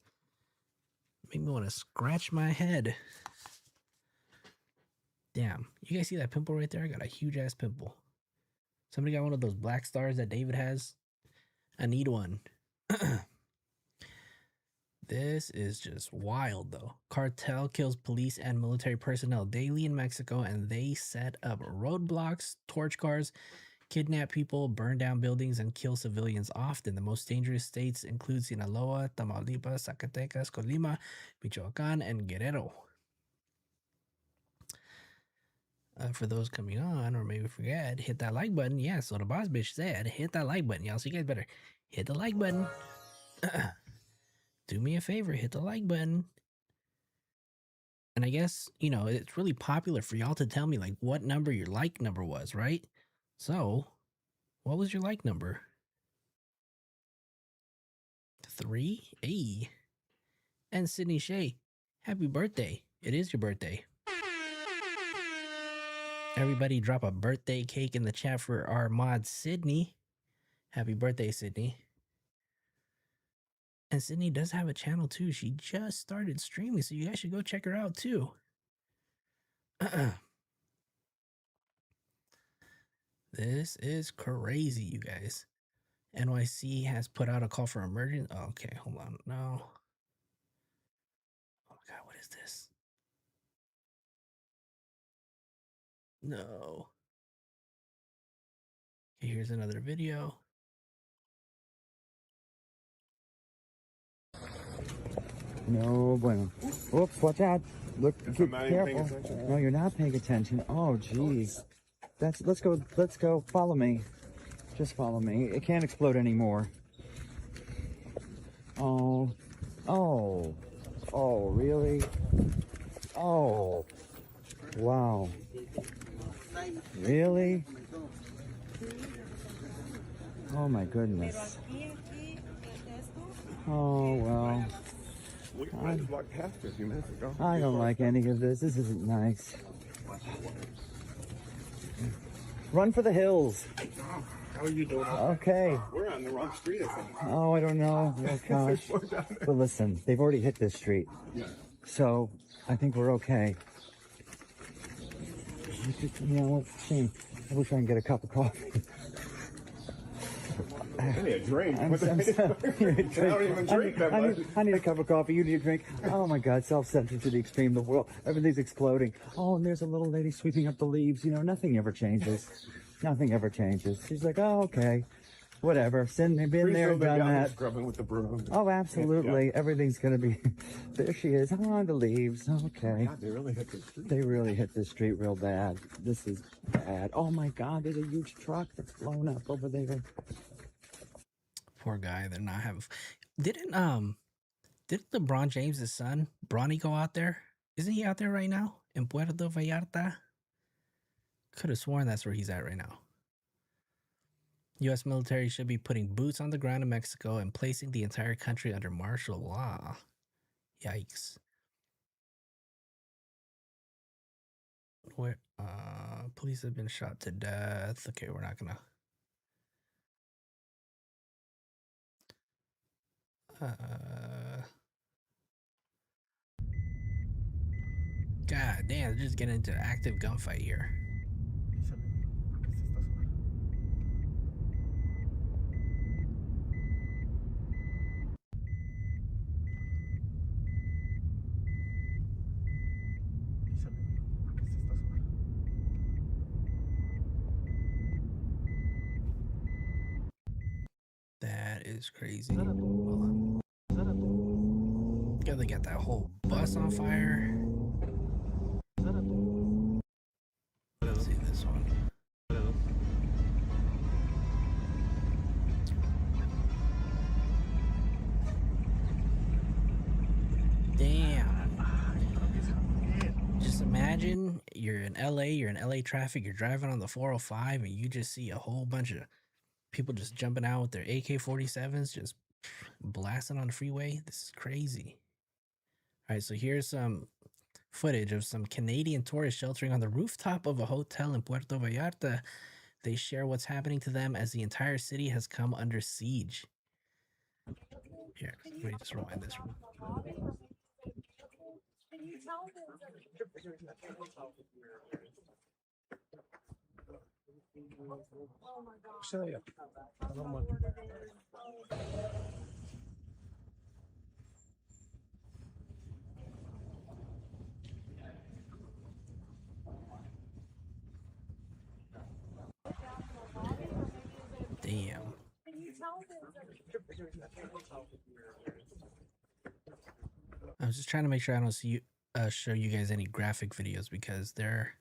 Make me want to scratch my head. Damn, you guys see that pimple right there? I got a huge ass pimple. Somebody got one of those black stars that David has? I need one. This is just wild, though. Cartel kills police and military personnel daily in Mexico, and they set up roadblocks, torch cars, kidnap people, burn down buildings, and kill civilians often. The most dangerous states include Sinaloa, Tamaulipas, Zacatecas, Colima, Michoacán, and Guerrero. For those coming on, or maybe forget, hit that like button. Yeah, so the boss bitch said, hit that like button, y'all. So you guys better hit the like button. Do me a favor, hit the like button. And I guess, you know, it's really popular for y'all to tell me, like, what number your like number was, right? So, what was your like number? 3? Hey. And Sydney Shea, happy birthday. It is your birthday. Everybody drop a birthday cake in the chat for our mod Sydney. Happy birthday, Sydney. And Sydney does have a channel too. She just started streaming, so you guys should go check her out too. This is crazy, you guys. NYC has put out a call for emergency. Oh, okay, hold on. No. Oh my God, what is this? No. Okay, here's another video. No bueno. Oops, watch out. Look, keep careful. No, you're not paying attention. Oh, jeez. Let's go. Follow me. Just follow me. It can't explode anymore. Oh, really? Oh, wow. Really? Oh my goodness. Oh, well. We might have walked past it a few minutes ago. I don't like any of this. This isn't nice. Run for the hills. How are you doing? Okay. We're on the wrong street, I think. Oh, I don't know. Oh, gosh. But listen, they've already hit this street. Yeah. So I think we're okay. You know, it's a shame. I wish I can get a cup of coffee. I need a drink. I don't even drink that much. I need a cup of coffee. You need a drink. Oh my God, self-centered to the extreme. The world, everything's exploding. Oh, and there's a little lady sweeping up the leaves. You know, nothing ever changes. Nothing ever changes. She's like, oh, okay, whatever. Been there, done that. Scrubbing with the broom. Oh, absolutely. Yeah. Everything's gonna be. There she is. Oh, the leaves. Okay. God, they really hit the street. They really hit the street real bad. This is bad. Oh my God, there's a huge truck that's blown up over there. Poor guy. They're not having. Didn't LeBron James' son Bronny go out there? Isn't he out there right now in Puerto Vallarta? Could have sworn that's where he's at right now. U.S. military should be putting boots on the ground in Mexico and placing the entire country under martial law. Yikes. Where police have been shot to death. Okay, we're not gonna. God damn, they're just getting into active gunfight here. That is crazy. Hold on. Yeah, they got that whole bus on fire. Let's see this one. Damn. Just imagine you're in LA traffic, you're driving on the 405 and you just see a whole bunch of people just jumping out with their AK-47s, just blasting on the freeway. This is crazy. All right, so here's some footage of some Canadian tourists sheltering on the rooftop of a hotel in Puerto Vallarta. They share what's happening to them as the entire city has come under siege. Here, let me just rewind this one. Damn. I was just trying to make sure I don't see you show you guys any graphic videos because their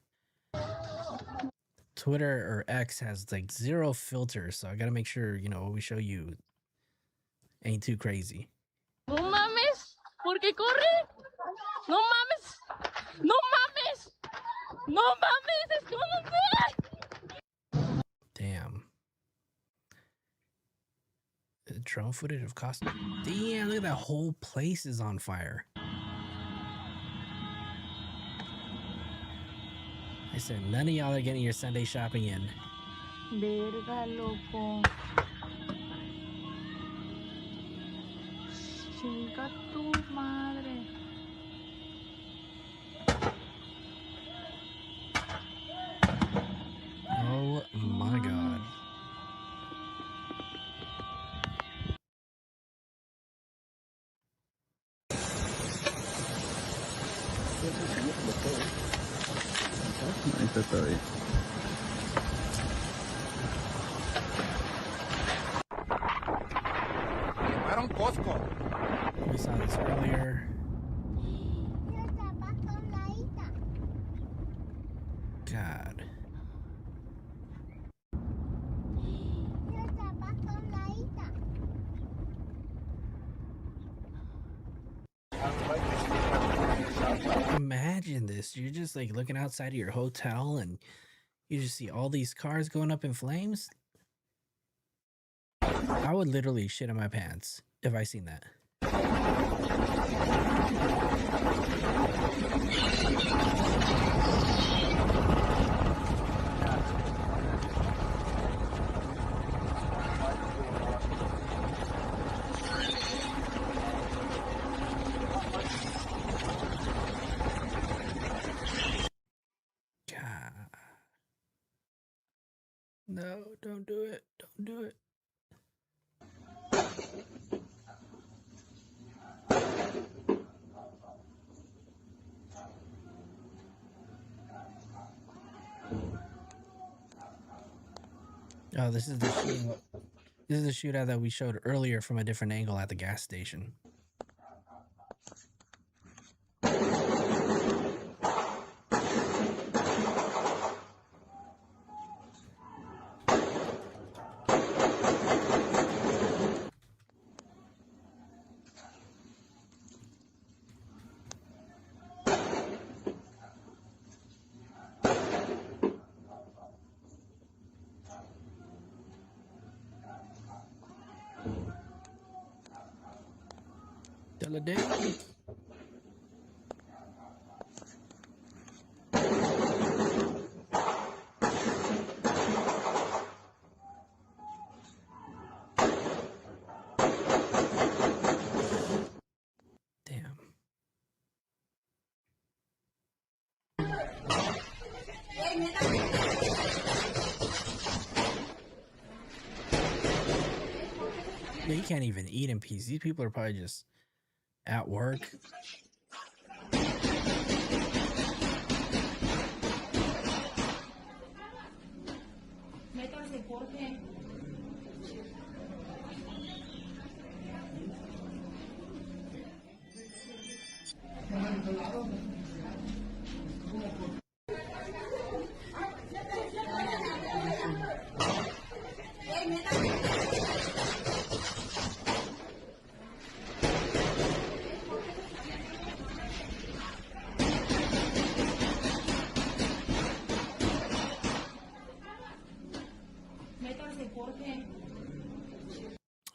Twitter or X has like 0 filters, so I gotta make sure, you know, what we show you ain't too crazy. No mames, ¿por qué corre? No mames, no mames, no mames, escóndanse. Damn. Drone footage of cost. Damn, look at that whole place is on fire. I said none of y'all are getting your Sunday shopping in. Verga, loco. Chinga tu madre. Oh my god. Ahí está todavía. Quemaron Costco. We saw this earlier. God. Imagine this. You're just like looking outside of your hotel and you just see all these cars going up in flames. I would literally shit in my pants if I seen that. God. No, don't do it. Don't do it. Oh, this is the shootout. This is the shootout that we showed earlier from a different angle at the gas station. Damn. Yeah, you can't even eat in peace. These people are probably just at work.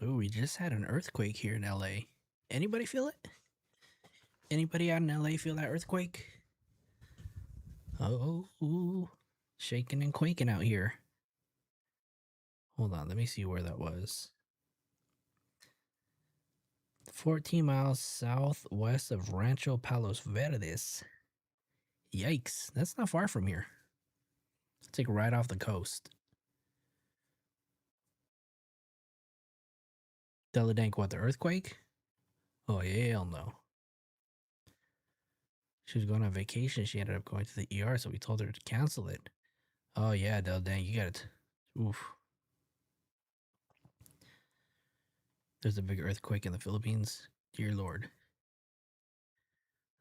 Ooh, we just had an earthquake here in LA. Anybody feel it? Anybody out in LA feel that earthquake? Oh, ooh, shaking and quaking out here. Hold on, let me see where that was. 14 miles southwest of Rancho Palos Verdes. Yikes, that's not far from here. It's like right off the coast. Deladank, what, the earthquake? Oh, hell no. She was going on vacation. She ended up going to the ER, so we told her to cancel it. Oh, yeah, Deladank, you got it. Oof. There's a big earthquake in the Philippines. Dear Lord.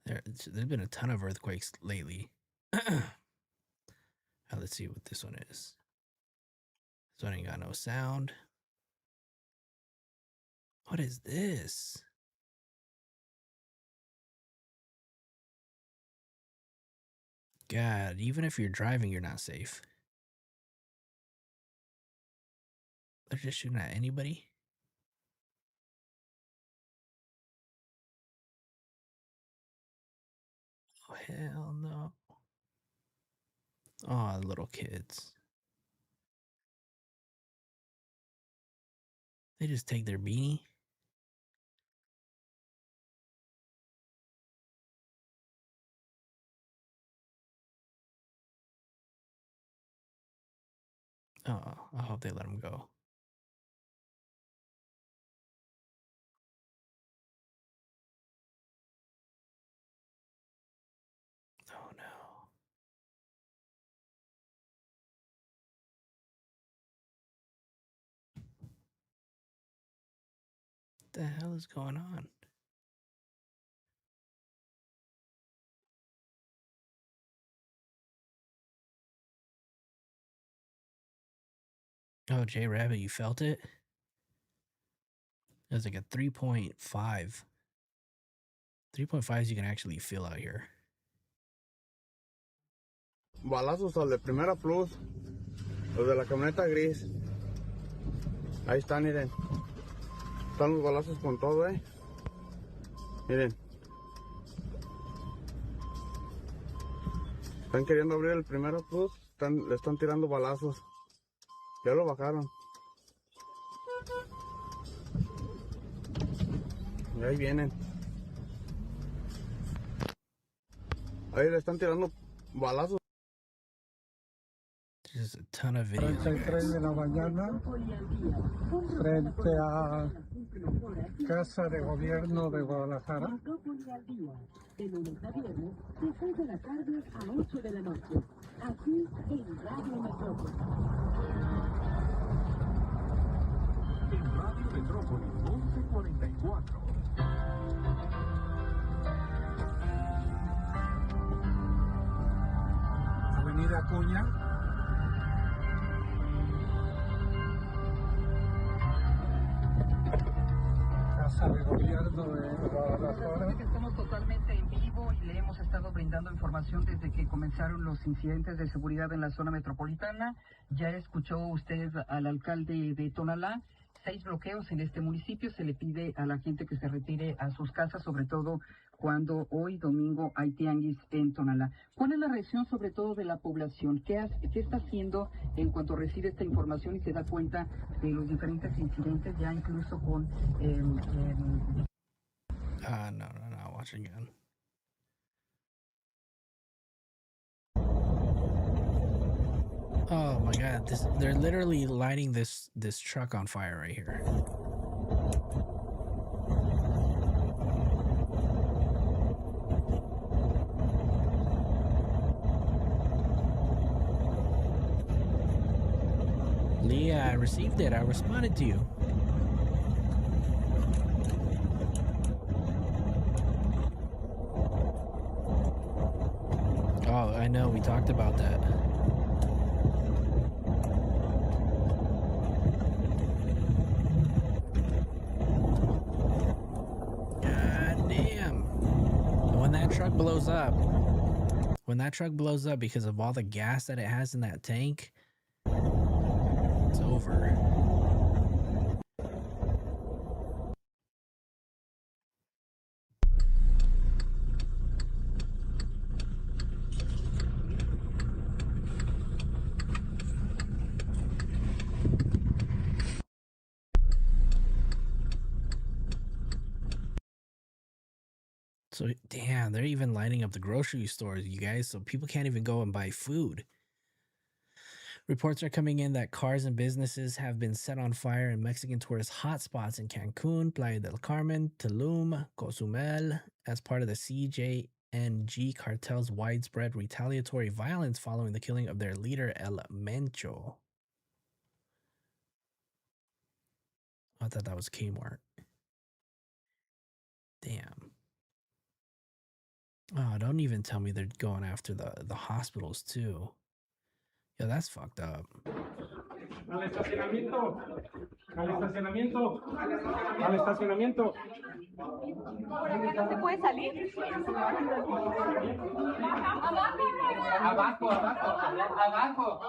There's been a ton of earthquakes lately. Now, let's see what this one is. This one ain't got no sound. What is this? God, even if you're driving, you're not safe. They're just shooting at anybody. Oh, hell no. Oh, little kids. They just take their beanie. Oh, I hope they let him go. Oh no. What the hell is going on? Oh, J Rabbit, you felt it? It was like a 3.5. 3.5s you can actually feel out here. Balazos al de Primera Plus, los de la camioneta gris. Ahí están, miren. Están los balazos con todo, Miren. Están queriendo abrir el Primera Plus, le están tirando balazos. Ya lo bajaron. Y ahí vienen. Ahí le están tirando balazos. There's a ton of videos. 33 de la mañana, frente a Casa de Gobierno de Guadalajara. De lunes a viernes, de 6 de la tarde a 8 de la noche, aquí en Radio Metrópolis. En Radio Metrópolis 1144. Avenida Acuña. Casa de Gobierno de Guadalajara. Estamos totalmente en vivo y le hemos estado brindando información desde que comenzaron los incidentes de seguridad en la zona metropolitana. Ya escuchó usted al alcalde de Tonalá. 6 bloqueos en este municipio. Se le pide a la gente que se retire a sus casas, sobre todo cuando hoy domingo hay tianguis en Tonalá. ¿Cuál es la reacción sobre todo de la población? ¿Qué está haciendo en cuanto recibe esta información y se da cuenta de los diferentes incidentes, ya incluso con... No, watch again. Oh my god, they're literally lighting this truck on fire right here. Leah, I received it. I responded to you. Oh, I know. We talked about that. God damn. When that truck blows up because of all the gas that it has in that tank, it's over. So, damn, they're even lighting up the grocery stores, you guys, so people can't even go and buy food. Reports are coming in that cars and businesses have been set on fire in Mexican tourist hotspots in Cancun, Playa del Carmen, Tulum, Cozumel, as part of the CJNG cartel's widespread retaliatory violence following the killing of their leader, El Mencho. I thought that was Kmart. Damn. Oh, don't even tell me they're going after the hospitals too. Yo, that's fucked up. Al estacionamiento. Al estacionamiento. Al estacionamiento. ¿No se puede salir? Abajo, abajo.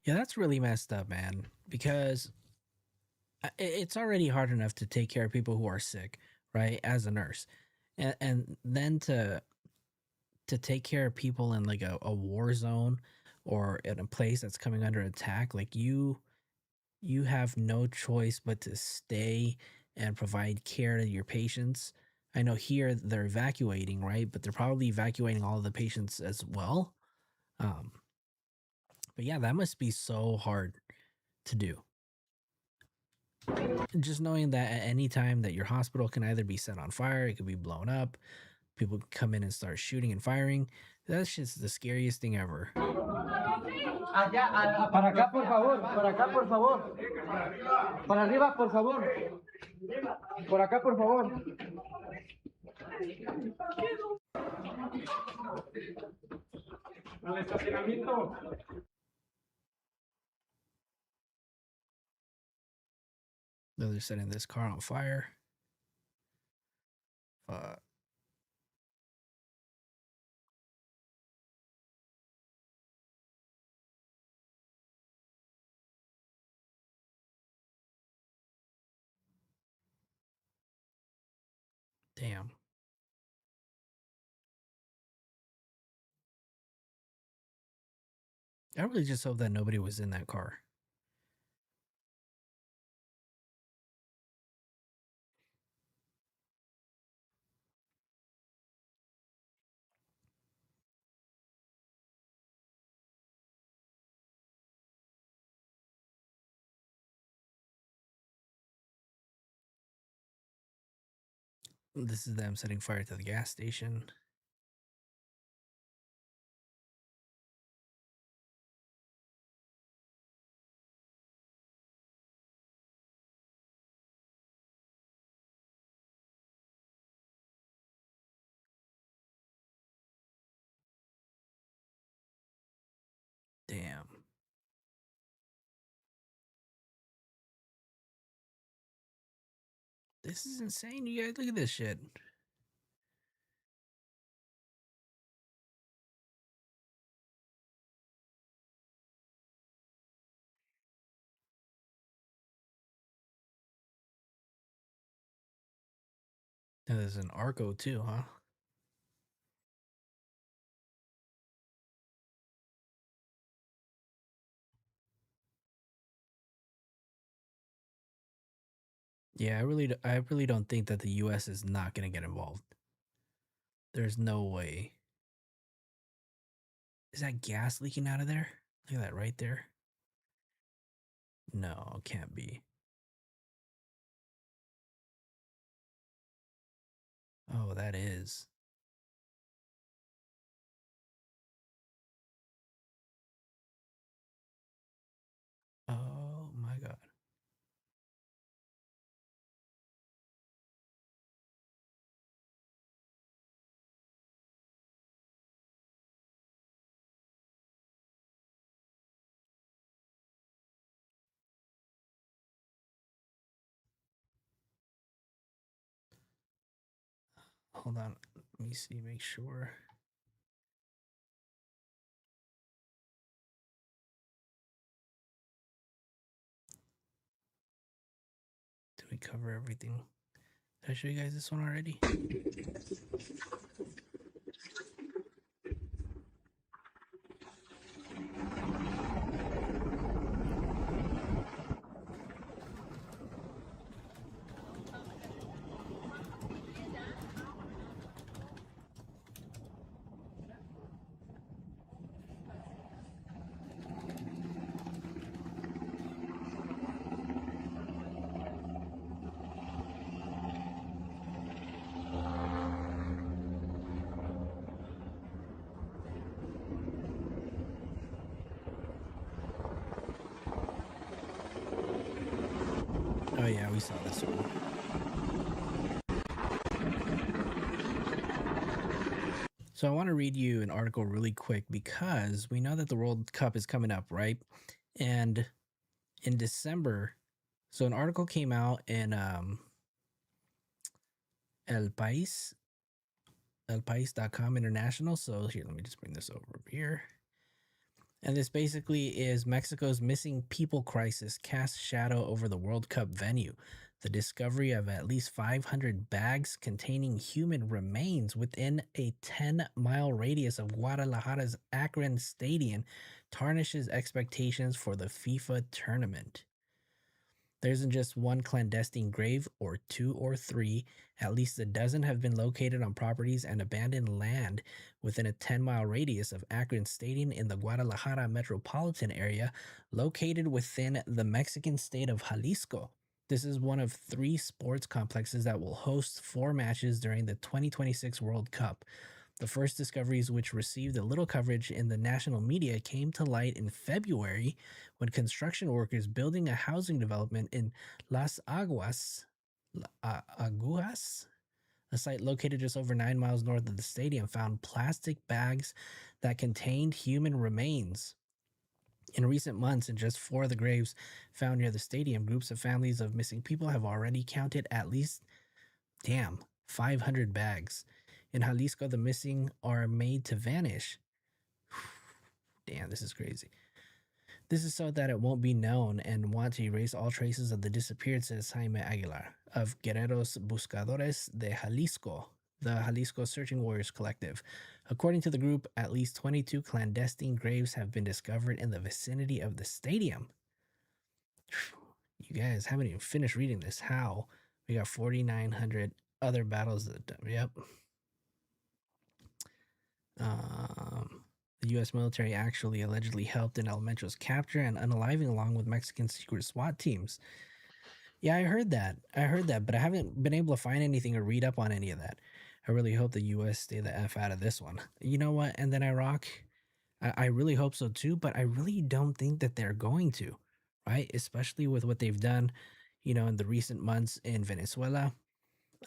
Yeah, that's really messed up, man, because it's already hard enough to take care of people who are sick, right, as a nurse, and then to take care of people in like a war zone or in a place that's coming under attack. Like you have no choice but to stay and provide care to your patients. I know here they're evacuating, right, but they're probably evacuating all of the patients as well. But yeah, that must be so hard to do. Just knowing that at any time that your hospital can either be set on fire, it could be blown up, people can come in and start shooting and firing. That's just the scariest thing ever. Allá, para acá, por favor. Para acá, por favor. Para arriba, por favor. Por acá, por favor. Al estacionamiento. They're setting this car on fire. Damn. I really just hope that nobody was in that car. This is them setting fire to the gas station. Damn. This is insane. You guys, look at this shit. Now there's an Arco too, huh? Yeah, I really don't think that the U.S. is not going to get involved. There's no way. Is that gas leaking out of there? Look at that right there. No, it can't be. Oh, that is. Oh my God. Hold on. Let me see, make sure. Did we cover everything? Did I show you guys this one already? Oh yeah, we saw this one. So I want to read you an article really quick because we know that the World Cup is coming up, right? And in December, so an article came out in El País, elpais.com international. So here, let me just bring this over here. And this basically is Mexico's missing people crisis casts shadow over the World Cup venue. The discovery of at least 500 bags containing human remains within a 10-mile radius of Guadalajara's Akron Stadium tarnishes expectations for the FIFA tournament. There isn't just one clandestine grave or two or three. At least a dozen have been located on properties and abandoned land within a 10-mile radius of Akron Stadium in the Guadalajara metropolitan area, located within the Mexican state of Jalisco. This is one of 3 sports complexes that will host 4 matches during the 2026 World Cup. The first discoveries, which received a little coverage in the national media, came to light in February when construction workers building a housing development in Las Aguas, a site located just over 9 miles north of the stadium, found plastic bags that contained human remains. In recent months, in just 4 of the graves found near the stadium, groups of families of missing people have already counted at least, 500 bags. In Jalisco, the missing are made to vanish. Damn, this is crazy. This is so that it won't be known and want to erase all traces of the disappeared, says Jaime Aguilar of Guerreros Buscadores de Jalisco, the Jalisco Searching Warriors Collective. According to the group, at least 22 clandestine graves have been discovered in the vicinity of the stadium. You guys haven't even finished reading this. How? We got 4,900 other battles. Yep. The U.S. military actually allegedly helped in El Mencho's capture and unaliving along with Mexican secret SWAT teams. Yeah, I heard that, but I haven't been able to find anything or read up on any of that. I really hope the U.S. stay the F out of this one. You know what? And then Iraq, I really hope so too, but I really don't think that they're going to, right? Especially with what they've done, in the recent months in Venezuela.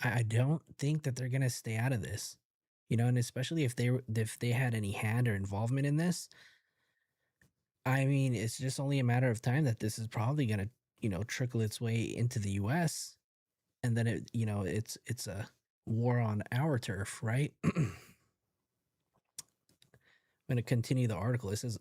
I don't think that they're going to stay out of this. And especially if they had any hand or involvement in this, I mean, it's just only a matter of time that this is probably going to, trickle its way into the U.S. and then it's a war on our turf, right? I'm going to continue the article. It says,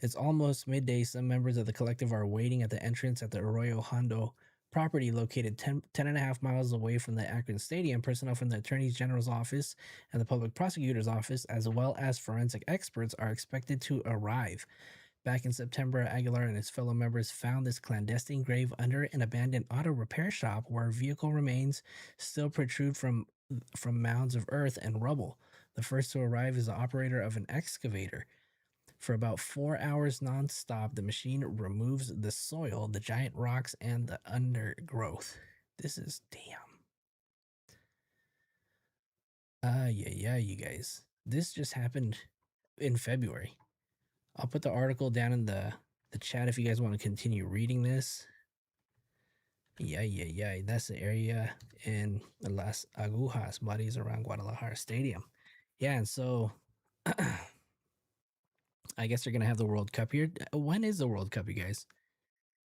it's almost midday. Some members of the collective are waiting at the entrance at the Arroyo Hondo property located 10 and a half miles away from the Akron Stadium. Personnel from the Attorney General's office and the Public Prosecutor's office, as well as forensic experts, are expected to arrive. Back in September, Aguilar and his fellow members found this clandestine grave under an abandoned auto repair shop where vehicle remains still protrude from mounds of earth and rubble. The first to arrive is the operator of an excavator. For about 4 hours nonstop, the machine removes the soil, the giant rocks, and the undergrowth. This is yeah, you guys. This just happened in February. I'll put the article down in the chat if you guys want to continue reading this. Yeah. That's the area in Las Agujas, bodies around Guadalajara Stadium. Yeah, and so I guess they're going to have the World Cup here. When is the World Cup, you guys?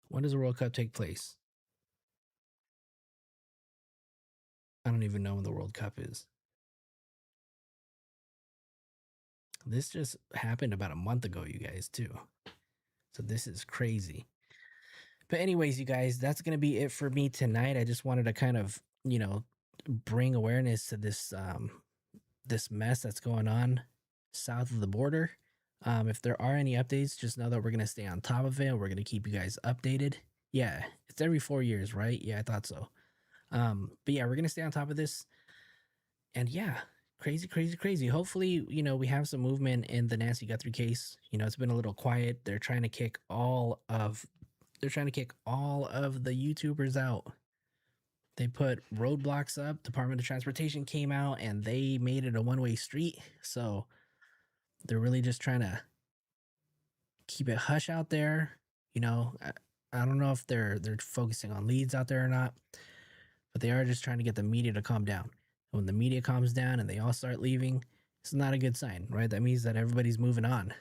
When does the World Cup take place? I don't even know when the World Cup is. This just happened about a month ago, you guys, too. So this is crazy. But anyways, you guys, that's going to be it for me tonight. I just wanted to kind of, bring awareness to this this mess that's going on south of the border. If there are any updates, just know that we're going to stay on top of it. We're going to keep you guys updated. Yeah, it's every 4 years, right? Yeah, I thought so. But yeah, we're going to stay on top of this. And yeah, crazy. Hopefully, we have some movement in the Nancy Guthrie case. It's been a little quiet. They're trying to kick all of the YouTubers out. They put roadblocks up. Department of Transportation came out and they made it a one-way street. So they're really just trying to keep it hush out there. I don't know if they're focusing on leads out there or not, but they are just trying to get the media to calm down. When the media calms down and they all start leaving, it's not a good sign, right? That means that everybody's moving on.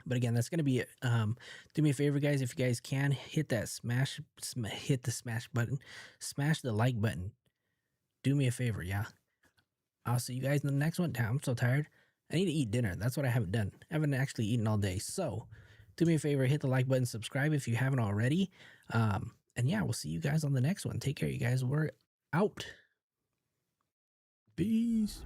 But again, that's gonna be it. Do me a favor, guys. If you guys can hit that hit the smash button, smash the like button. Do me a favor, yeah. I'll see you guys in the next one. Damn, I'm so tired. I need to eat dinner. That's what I haven't done. I haven't actually eaten all day. So do me a favor, hit the like button, subscribe if you haven't already. And yeah, we'll see you guys on the next one. Take care, you guys. We're out. Peace.